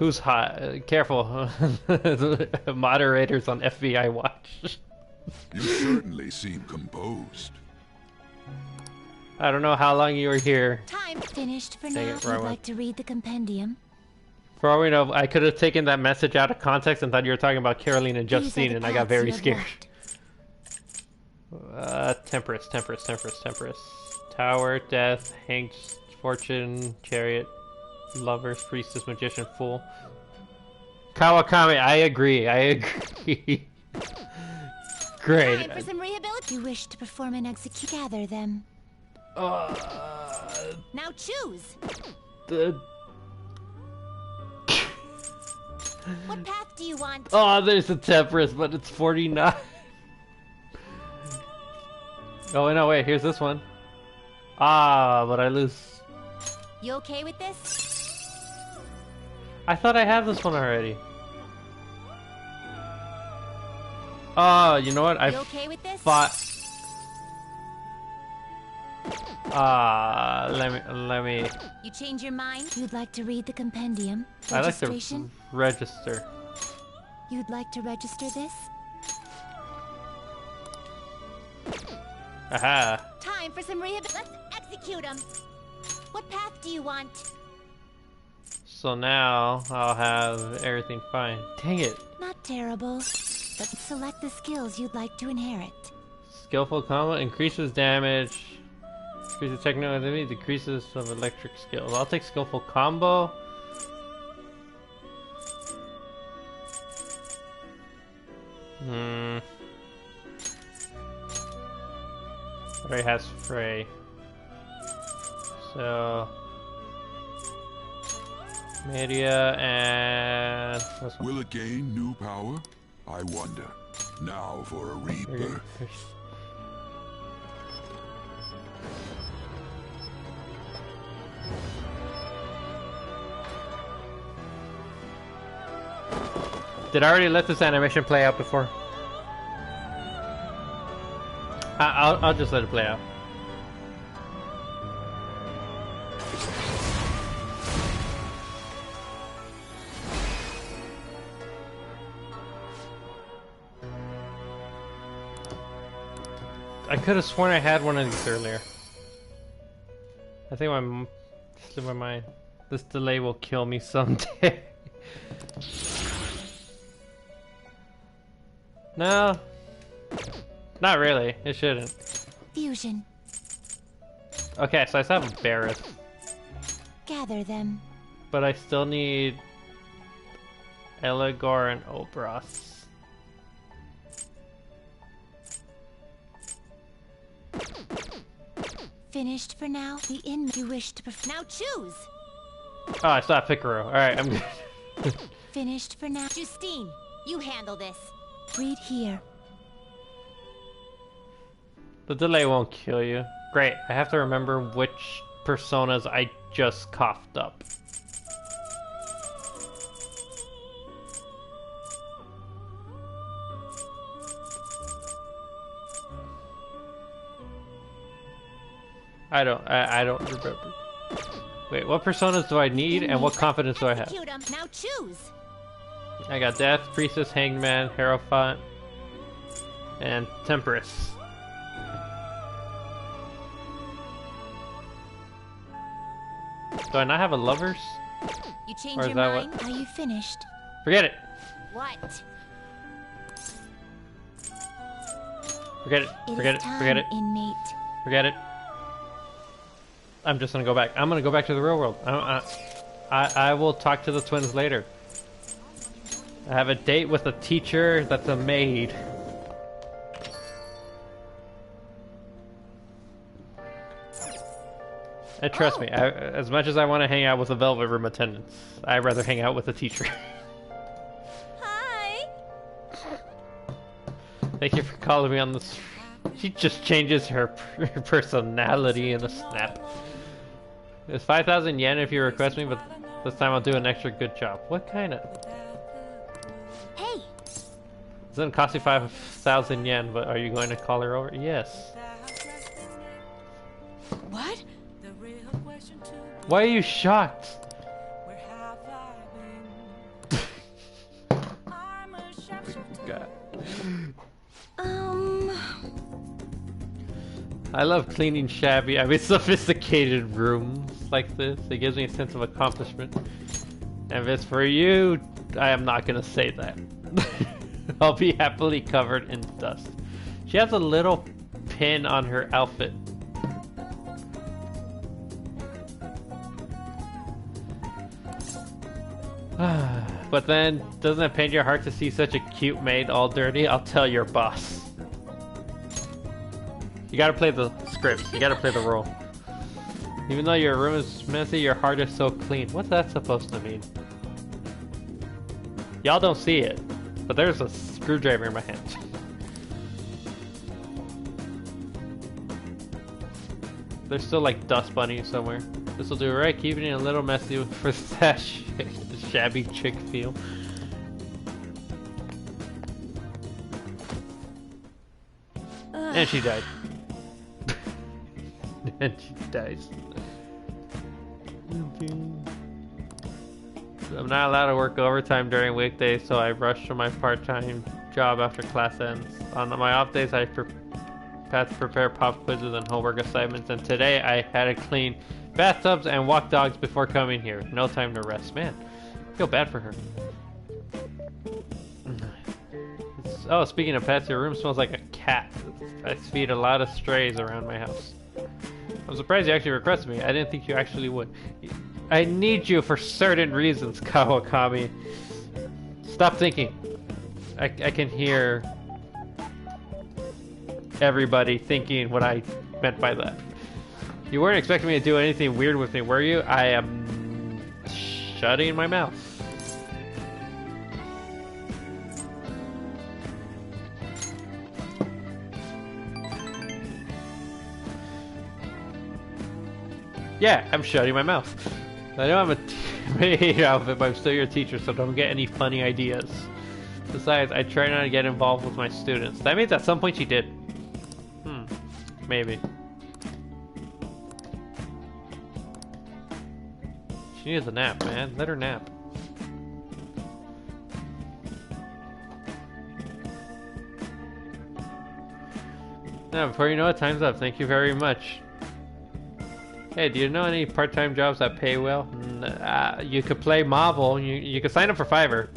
Who's hot? Careful. Moderators on FBI watch. You certainly seem composed. I don't know how long you were here. Time finished for Dang now. it, Would wrong one. like to read the compendium? For all we know, I could have taken that message out of context and thought you were talking about Caroline and These are Justine, the and I got paths very you have scared. walked. Temperance. Tower, death, hanged, fortune, chariot, lovers, priestess, magician, fool. Kawakami, I agree. Great. Time for some rehabilitation. You wish to perform an execute. Gather them. Now choose. What path do you want? Oh, there's a Temperance, but it's 49. Oh, no, wait, here's this one. Ah, but I lose. You okay with this? I thought I had this one already. Oh, you know what? You okay with this? Fought. Let me. You change your mind? You'd like to read the compendium? I like to Registration? register. You'd like to register this? Aha. Time for some rehabilitation. Let's execute them. What path do you want? So now I'll have everything fine. Dang it. Not terrible, but select the skills you'd like to inherit. Skillful combo increases damage. Increases technical ability, decreases of electric skills. I'll take skillful combo. Already has Frey. So media and what's Will it gain new power? I wonder. Now for a rebirth. Did I already let this animation play out before? I'll just let it play out. I could have sworn I had one of these earlier. I think slipped my mind. This delay will kill me someday. No. Not really. It shouldn't. Fusion. Okay, so I still have Barrett. Gather them. But I still need Eligor and Obras. Finished for now. The inn you wish to now choose. Oh, I still have Picaro. Alright, I'm good. Finished for now. Justine, you handle this. Read here. The delay won't kill you. Great, I have to remember which personas I just coughed up. I don't remember. Wait, what personas do I need and what confidence do I have? Now choose. I got Death, Priestess, Hangman, Hierophant, and Temperance. Do I not have a lovers? You change Or is your that mind? what? Are you finished? Forget it. What? Forget it. Forget it. Time, Forget it. Inmate. Forget it. I'm just gonna go back. I'm gonna go back to the real world. I will talk to the twins later. I have a date with a teacher that's a maid. And trust me, as much as I want to hang out with the Velvet Room attendants, I'd rather hang out with a teacher. Hi. Thank you for calling me on this. She just changes her personality in a snap. It's 5,000 yen if you request me, but this time I'll do an extra good job. What kind of? Hey. It doesn't cost you 5,000 yen, but are you going to call her over? Yes. What? Why are you shocked? I love cleaning shabby, sophisticated rooms like this. It gives me a sense of accomplishment. And if it's for you, I am not gonna say that. I'll be happily covered in dust. She has a little pin on her outfit. But then, doesn't it pain your heart to see such a cute maid all dirty? I'll tell your boss. You gotta play the script. You gotta play the role. Even though your room is messy, your heart is so clean. What's that supposed to mean? Y'all don't see it, but there's a screwdriver in my hand. There's still like dust bunnies somewhere. This'll do right, keeping it a little messy for that shabby chick feel. And she died. And she dies. I'm not allowed to work overtime during weekdays, so I rush to my part-time job after class ends. On my off days, I have to prepare pop quizzes and homework assignments, and today I had to clean bathtubs and walk dogs before coming here. No time to rest. Man, I feel bad for her. Oh, speaking of pets, your room smells like a cat. I feed a lot of strays around my house. I'm surprised you actually requested me. I didn't think you actually would. I need you for certain reasons, Kawakami. Stop thinking. I can hear everybody thinking what I meant by that. You weren't expecting me to do anything weird with me, were you? I am shutting my mouth. Yeah, I'm shutting my mouth. I know I'm a maid outfit, but I'm still your teacher, so don't get any funny ideas. Besides, I try not to get involved with my students. That means at some point she did. Maybe. She needs a nap, man. Let her nap. Now, before you know it, time's up. Thank you very much. Hey, do you know any part-time jobs that pay well? You could play Marvel. You could sign up for Fiverr.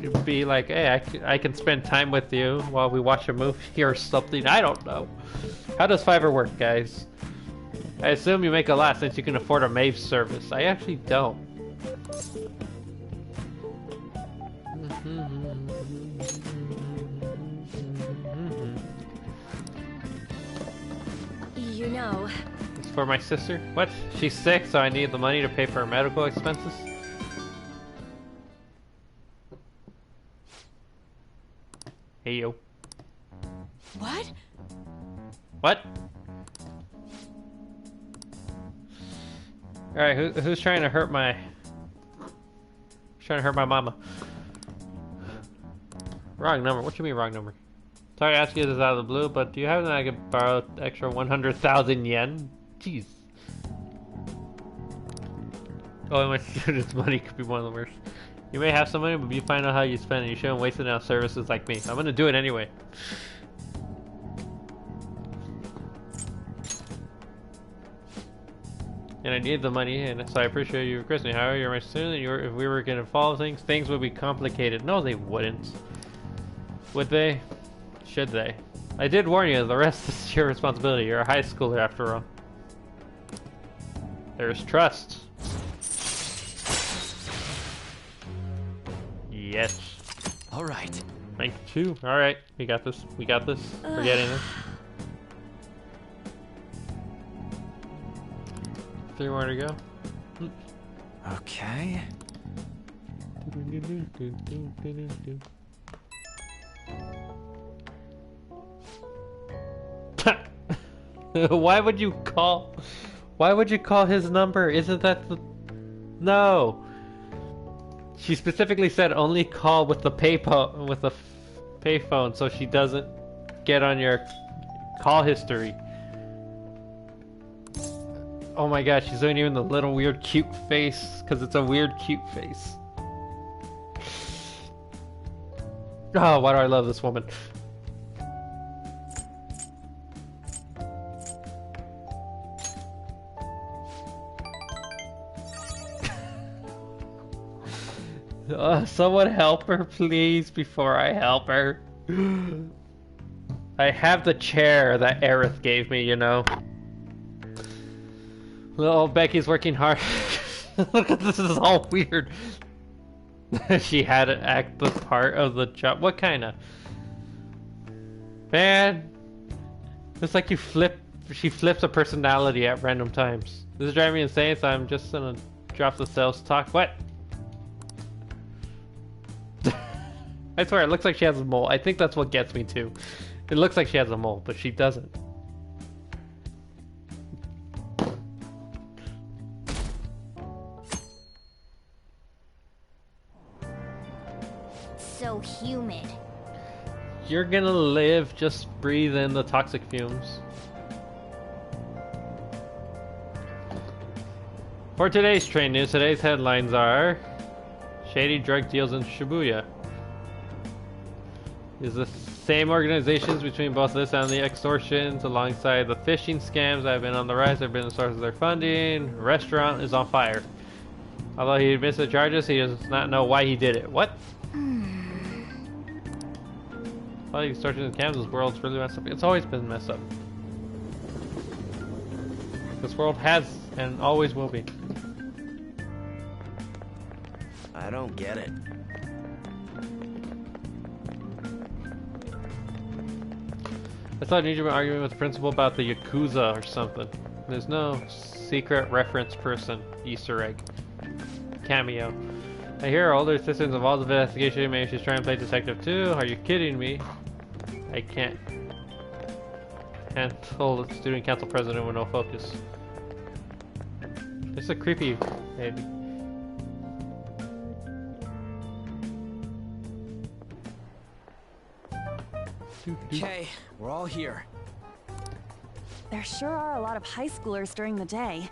You'd be like, hey, I can spend time with you while we watch a movie or something. I don't know. How does Fiverr work, guys? I assume you make a lot since you can afford a maid service. I actually don't. You know. It's for my sister? What? She's sick, so I need the money to pay for her medical expenses? Hey, yo. What? What? Alright, who's trying to hurt my... Trying to hurt my mama? Wrong number. What you mean wrong number? Sorry to ask you this out of the blue, but do you have that I could borrow extra 100,000 yen? Jeez. Oh, my students' money could be one of the worst. You may have some money, but you find out how you spend it. You shouldn't waste it on services like me. I'm gonna do it anyway. And I need the money, and so I appreciate you requesting. However, you're my student, and if we were gonna follow things would be complicated. No, they wouldn't. Would they? Should they? I did warn you, the rest is your responsibility. You're a high schooler after all. There's trust. Yes. Alright. Thank you. Alright, we got this. We got this. We're getting this. 3 more to go. Okay. Why would you call? Why would you call his number? Isn't that the... No. She specifically said only call with the payphone, so she doesn't get on your call history. Oh my gosh, she's doing even the little weird cute face, because it's a weird cute face. Oh, why do I love this woman? Someone help her, please, before I help her. I have the chair that Aerith gave me, you know. Little Becky's working hard. Look, this is all weird. She had to act the part of the job. What kind of? Man, it's like she flips a personality at random times. This is driving me insane, so I'm just gonna drop the sales talk. What? I swear, it looks like she has a mole. I think that's what gets me too. It looks like she has a mole, but she doesn't. So humid. You're gonna live, just breathe in the toxic fumes. For today's train news, today's headlines are shady drug deals in Shibuya. Is the same organizations between both this and the extortions, alongside the phishing scams that have been on the rise, have been the source of their funding. Restaurant is on fire. Although he admits the charges, he does not know why he did it. What? Well, the extortion and scams, this world's really messed up. It's always been messed up. This world has and always will be. I don't get it. I thought you'd been arguing with the principal about the Yakuza or something. There's no secret reference person. Easter egg. Cameo. I hear older assistants of all the investigation. Maybe she's trying to play detective too. Are you kidding me? I can't handle the student council president with no focus. It's a creepy baby. Okay, we're all here. There sure are a lot of high schoolers during the day.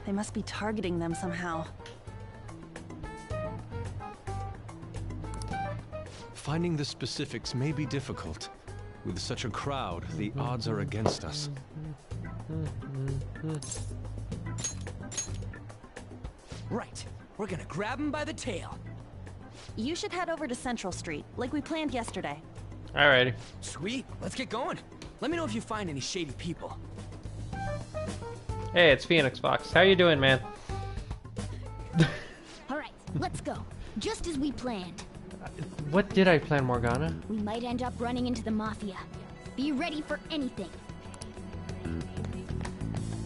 They must be targeting them somehow. Finding the specifics may be difficult. With such a crowd, the odds are against us. Right. We're gonna grab him by the tail. You should head over to Central Street, like we planned yesterday. Alrighty. Sweet. Let's get going. Let me know if you find any shady people. Hey, it's Phoenix Fox. How you doing, man? Alright, let's go. Just as we planned. What did I plan, Morgana? We might end up running into the Mafia. Be ready for anything.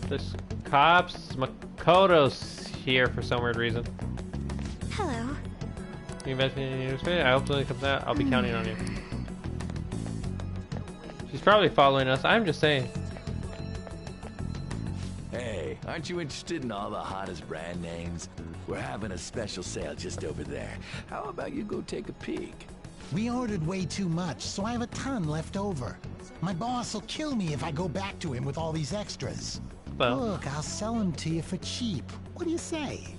There's cops. Makoto's here for some weird reason. Hello. You investigating the newspaper? I hope something comes out. I'll be counting on you. She's probably following us. I'm just saying. Hey, aren't you interested in all the hottest brand names? We're having a special sale just over there. How about you go take a peek? We ordered way too much, so I have a ton left over. My boss will kill me if I go back to him with all these extras. Well. Look, I'll sell them to you for cheap. What do you say?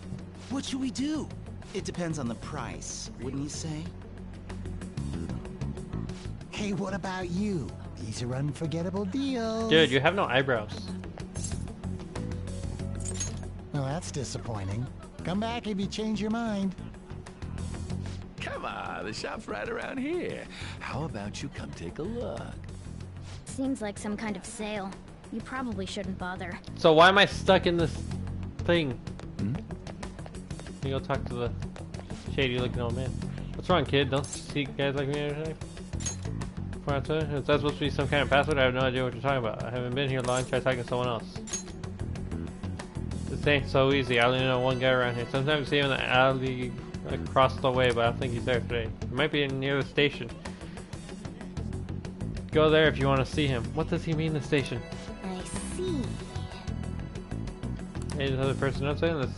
What should we do? It depends on the price, wouldn't you say? Hey, what about you? These are unforgettable deals. Dude, you have no eyebrows. Well, that's disappointing. Come back if you change your mind. Come on, the shop's right around here. How about you come take a look? Seems like some kind of sale. You probably shouldn't bother. So why am I stuck in this thing? You go talk to the shady looking old man. What's wrong, kid? Don't see guys like me every day? Is that supposed to be some kind of password? I have no idea what you're talking about. I haven't been here long. Try talking to someone else. This ain't so easy. I only know one guy around here. Sometimes you see him in the alley across the way, but I don't think he's there today. He might be near the station. Go there if you want to see him. What does he mean, the station? I see. Hey, this other person outside?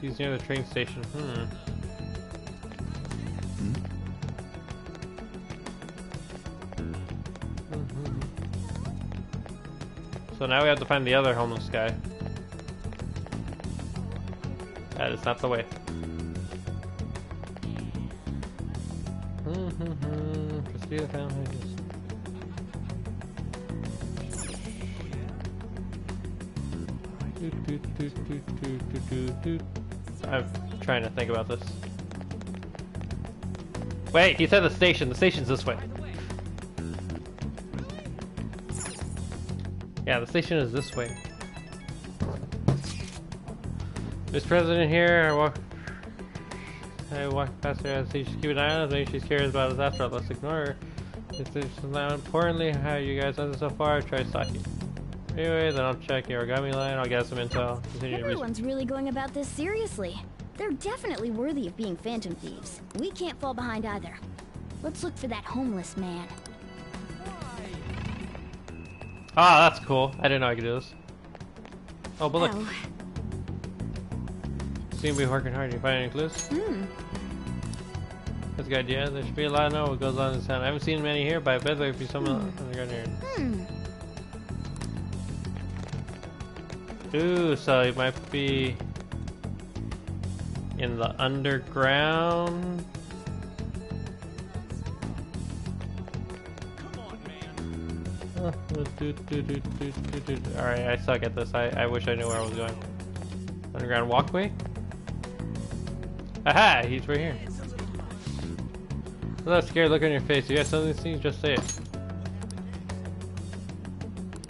He's near the train station. So now we have to find the other homeless guy. That is not the way. Castillo Town Hedges. I'm trying to think about this. Wait, he said the station. The station's this way. Yeah, the station is this way. Miss President here. I walk past her and see she's keeping an eye on us. Maybe she's curious about us after all. Let's ignore her. Now, importantly, how you guys done so far? Try stalking. Anyway, then I'll check the origami line. I'll get some intel. Continue to Everyone's really going about this seriously. They're definitely worthy of being phantom thieves. We can't fall behind either. Let's look for that homeless man. Ah, that's cool. I didn't know I could do this. Oh, but look. Oh. Seem to be working hard. You find any clues? That's a good idea. There should be a lot of know what goes on in this town. I haven't seen many here, but I bet there could be someone on the ground here. Ooh, so it might be in the underground. Alright, I suck at this. I wish I knew where I was going. Underground walkway? Aha! He's right here. Without a scared look on your face, you got something to see? Just say it.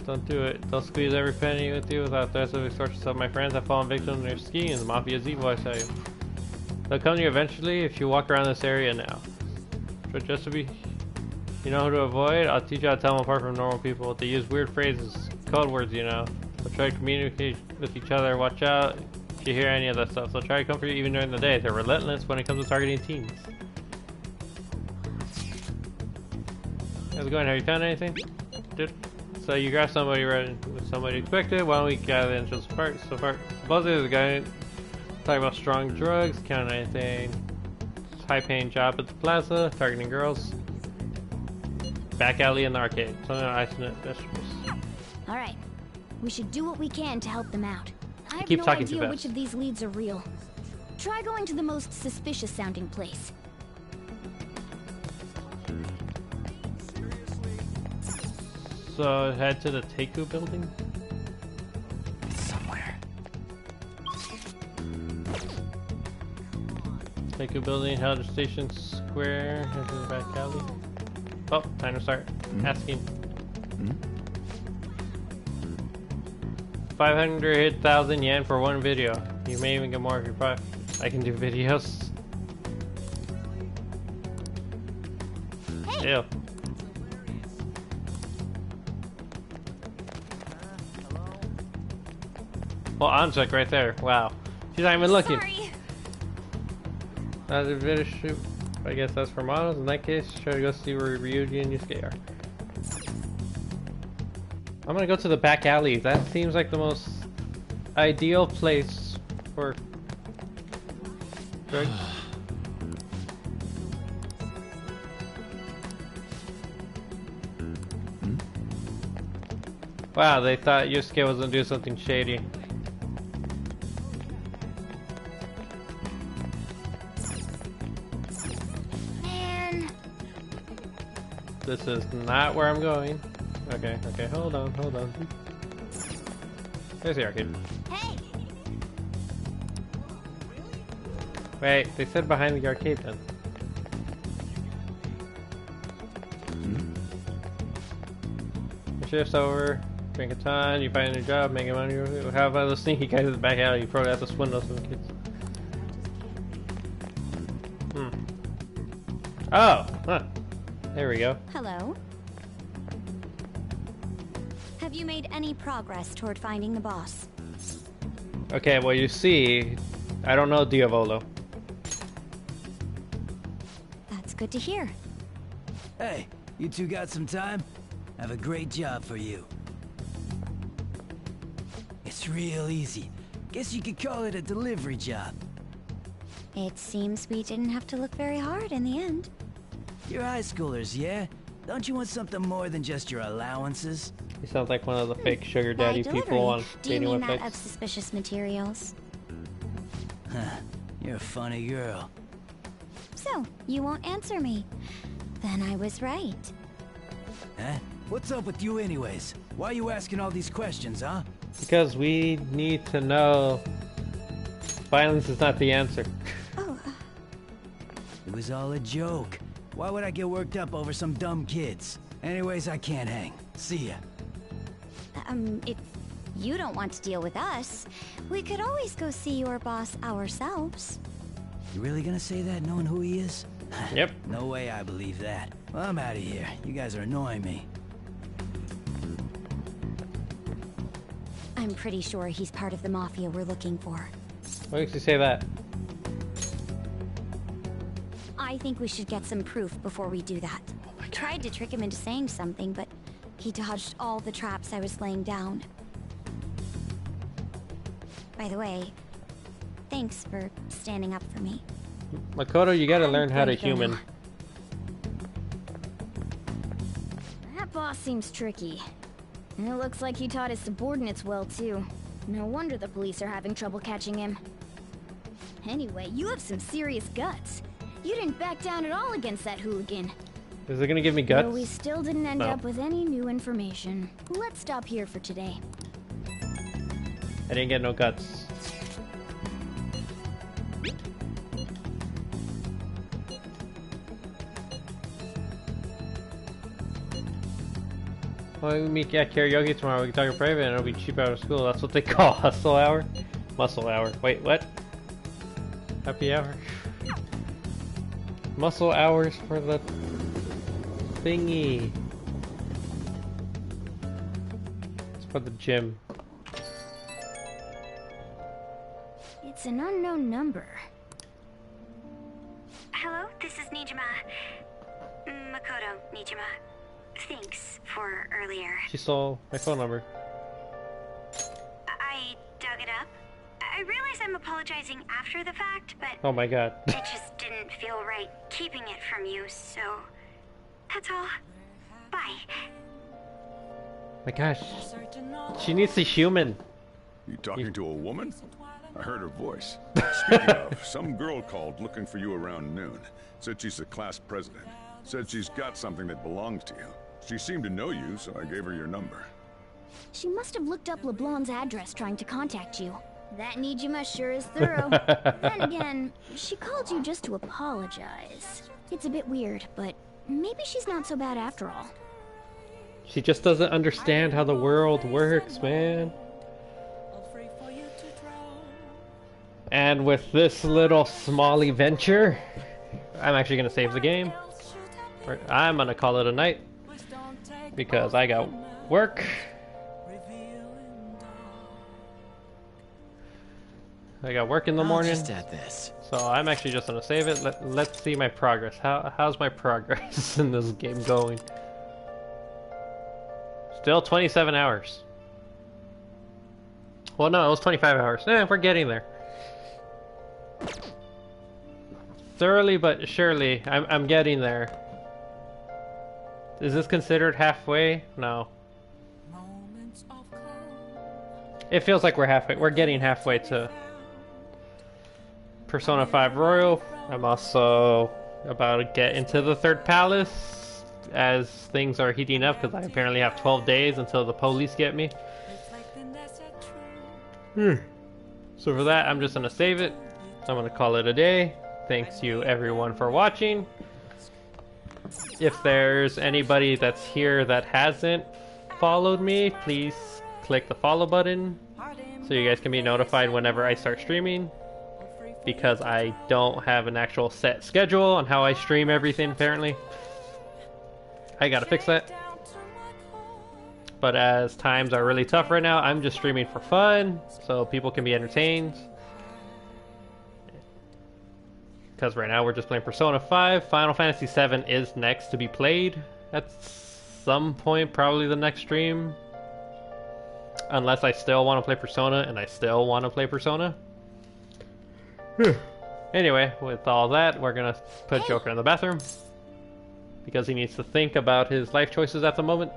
Don't do it. Don't squeeze every penny with you without threats of extortion. Some of my friends have fallen victim to their schemes. The Mafia's evil, I tell you. They'll come to you eventually if you walk around this area now. But just to be... You know who to avoid? I'll teach you how to tell them apart from normal people. They use weird phrases, code words, you know. They'll try to communicate with each other. Watch out if you hear any of that stuff. They'll try to come for you even during the day. They're relentless when it comes to targeting teens. How's it going? Have you found anything? Dude. So you grab somebody right with somebody expected. Why don't we gather into so far? Supposedly there's a guy talking about strong drugs, count anything. High-paying job at the plaza, targeting girls. Back alley in the arcade. Something on ice and vegetables. Alright. We should do what we can to help them out. I have keep no talking idea too which fast. of these leads are real. Try going to the most suspicious sounding place. So head to the Teiku building? Somewhere. Teiku building, Helder Station Square, head to the back alley. Oh, time to start asking. 500,000 yen for one video. You may even get more if you buy. I can do videos. Hey. Ew. Well, Anjuk right there. Wow. She's not even looking. Sorry. That's a video shoot. I guess that's for models. In that case, try to go see where Ryuji and Yusuke are. I'm gonna go to the back alley. That seems like the most ideal place for drugs. Wow, they thought Yusuke was gonna do something shady. Man. This is not where I'm going. Okay, hold on. There's the arcade. Hey. Wait, they said behind the arcade then. The shift's over. Drink a ton. You find a new job, making money. How about those sneaky guys at the back alley? You probably have to swindle some kids. Oh, huh. There we go. Hello. Have you made any progress toward finding the boss? Okay, well you see, I don't know Diavolo. That's good to hear. Hey, you two got some time? I have a great job for you. It's real easy. Guess you could call it a delivery job. It seems we didn't have to look very hard in the end. You're high schoolers, yeah? Don't you want something more than just your allowances? You sound like one of the fake sugar By daddy delivery, people on do you dating mean that websites. of suspicious materials? Huh, you're a funny girl. So, you won't answer me. Then I was right. Huh? What's up with you anyways? Why are you asking all these questions, huh? Because we need to know violence is not the answer. Oh. It was all a joke. Why would I get worked up over some dumb kids? Anyways, I can't hang. See ya. If you don't want to deal with us, we could always go see your boss ourselves. You really gonna say that knowing who he is? Yep. No way I believe that. Well, I'm out of here. You guys are annoying me. I'm pretty sure he's part of the Mafia we're looking for. What makes you say that? I think we should get some proof before we do that. I tried to trick him into saying something, but he dodged all the traps I was laying down. By the way, thanks for standing up for me. Makoto, you gotta learn how to human. That boss seems tricky. And it looks like he taught his subordinates well, too. No wonder the police are having trouble catching him. Anyway, you have some serious guts. You didn't back down at all against that hooligan. Is it gonna give me guts? Though we still didn't end No. up with any new information. Let's stop here for today. I didn't get no guts. Well, we meet at karaoke tomorrow. We can talk in private and it'll be cheap out of school. That's what they call hustle hour? Muscle hour. Wait, what? Happy hour? Muscle hours for the thingy. It's for the gym. It's an unknown number. Hello, this is Nijima. Makoto Nijima. Thanks for earlier. She stole my phone number. I dug it up. I realize I'm apologizing after the fact, but Oh my god. it just didn't feel right keeping it from you, so that's all. Bye. My gosh. She needs to human. You talking to a woman? I heard her voice. Speaking of, some girl called looking for you around noon. Said she's the class president. Said she's got something that belongs to you. She seemed to know you, so I gave her your number. She must have looked up LeBlanc's address trying to contact you. That Nijima sure is thorough. Then again, she called you just to apologize. It's a bit weird, but maybe she's not so bad after all. She just doesn't understand how the world works, man. And with this little small adventure, I'm actually going to save the game. I'm going to call it a night. Because I got work. I got work in the morning. Just add this. So I'm actually just going to save it. Let's see my progress. How's my progress in this game going? Still 27 hours. Well, no, it was 25 hours. We're getting there. Thoroughly but surely, I'm getting there. Is this considered halfway? No. It feels like we're halfway. We're getting halfway to Persona 5 Royal. I'm also about to get into the third palace as things are heating up because I apparently have 12 days until the police get me. So for that, I'm just going to save it. I'm going to call it a day. Thanks you everyone for watching. If there's anybody that's here that hasn't followed me, please click the follow button so you guys can be notified whenever I start streaming, because I don't have an actual set schedule on how I stream everything apparently. I gotta fix that. But as times are really tough right now, I'm just streaming for fun so people can be entertained. Because right now we're just playing Persona 5. Final Fantasy 7 is next to be played at some point, probably the next stream. Unless I still want to play Persona, and I still want to play Persona. Anyway, with all that, we're going to put Joker in the bathroom. Because he needs to think about his life choices at the moment.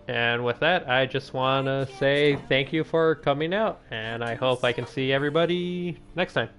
And with that, I just want to say thank you for coming out, and I hope I can see everybody next time.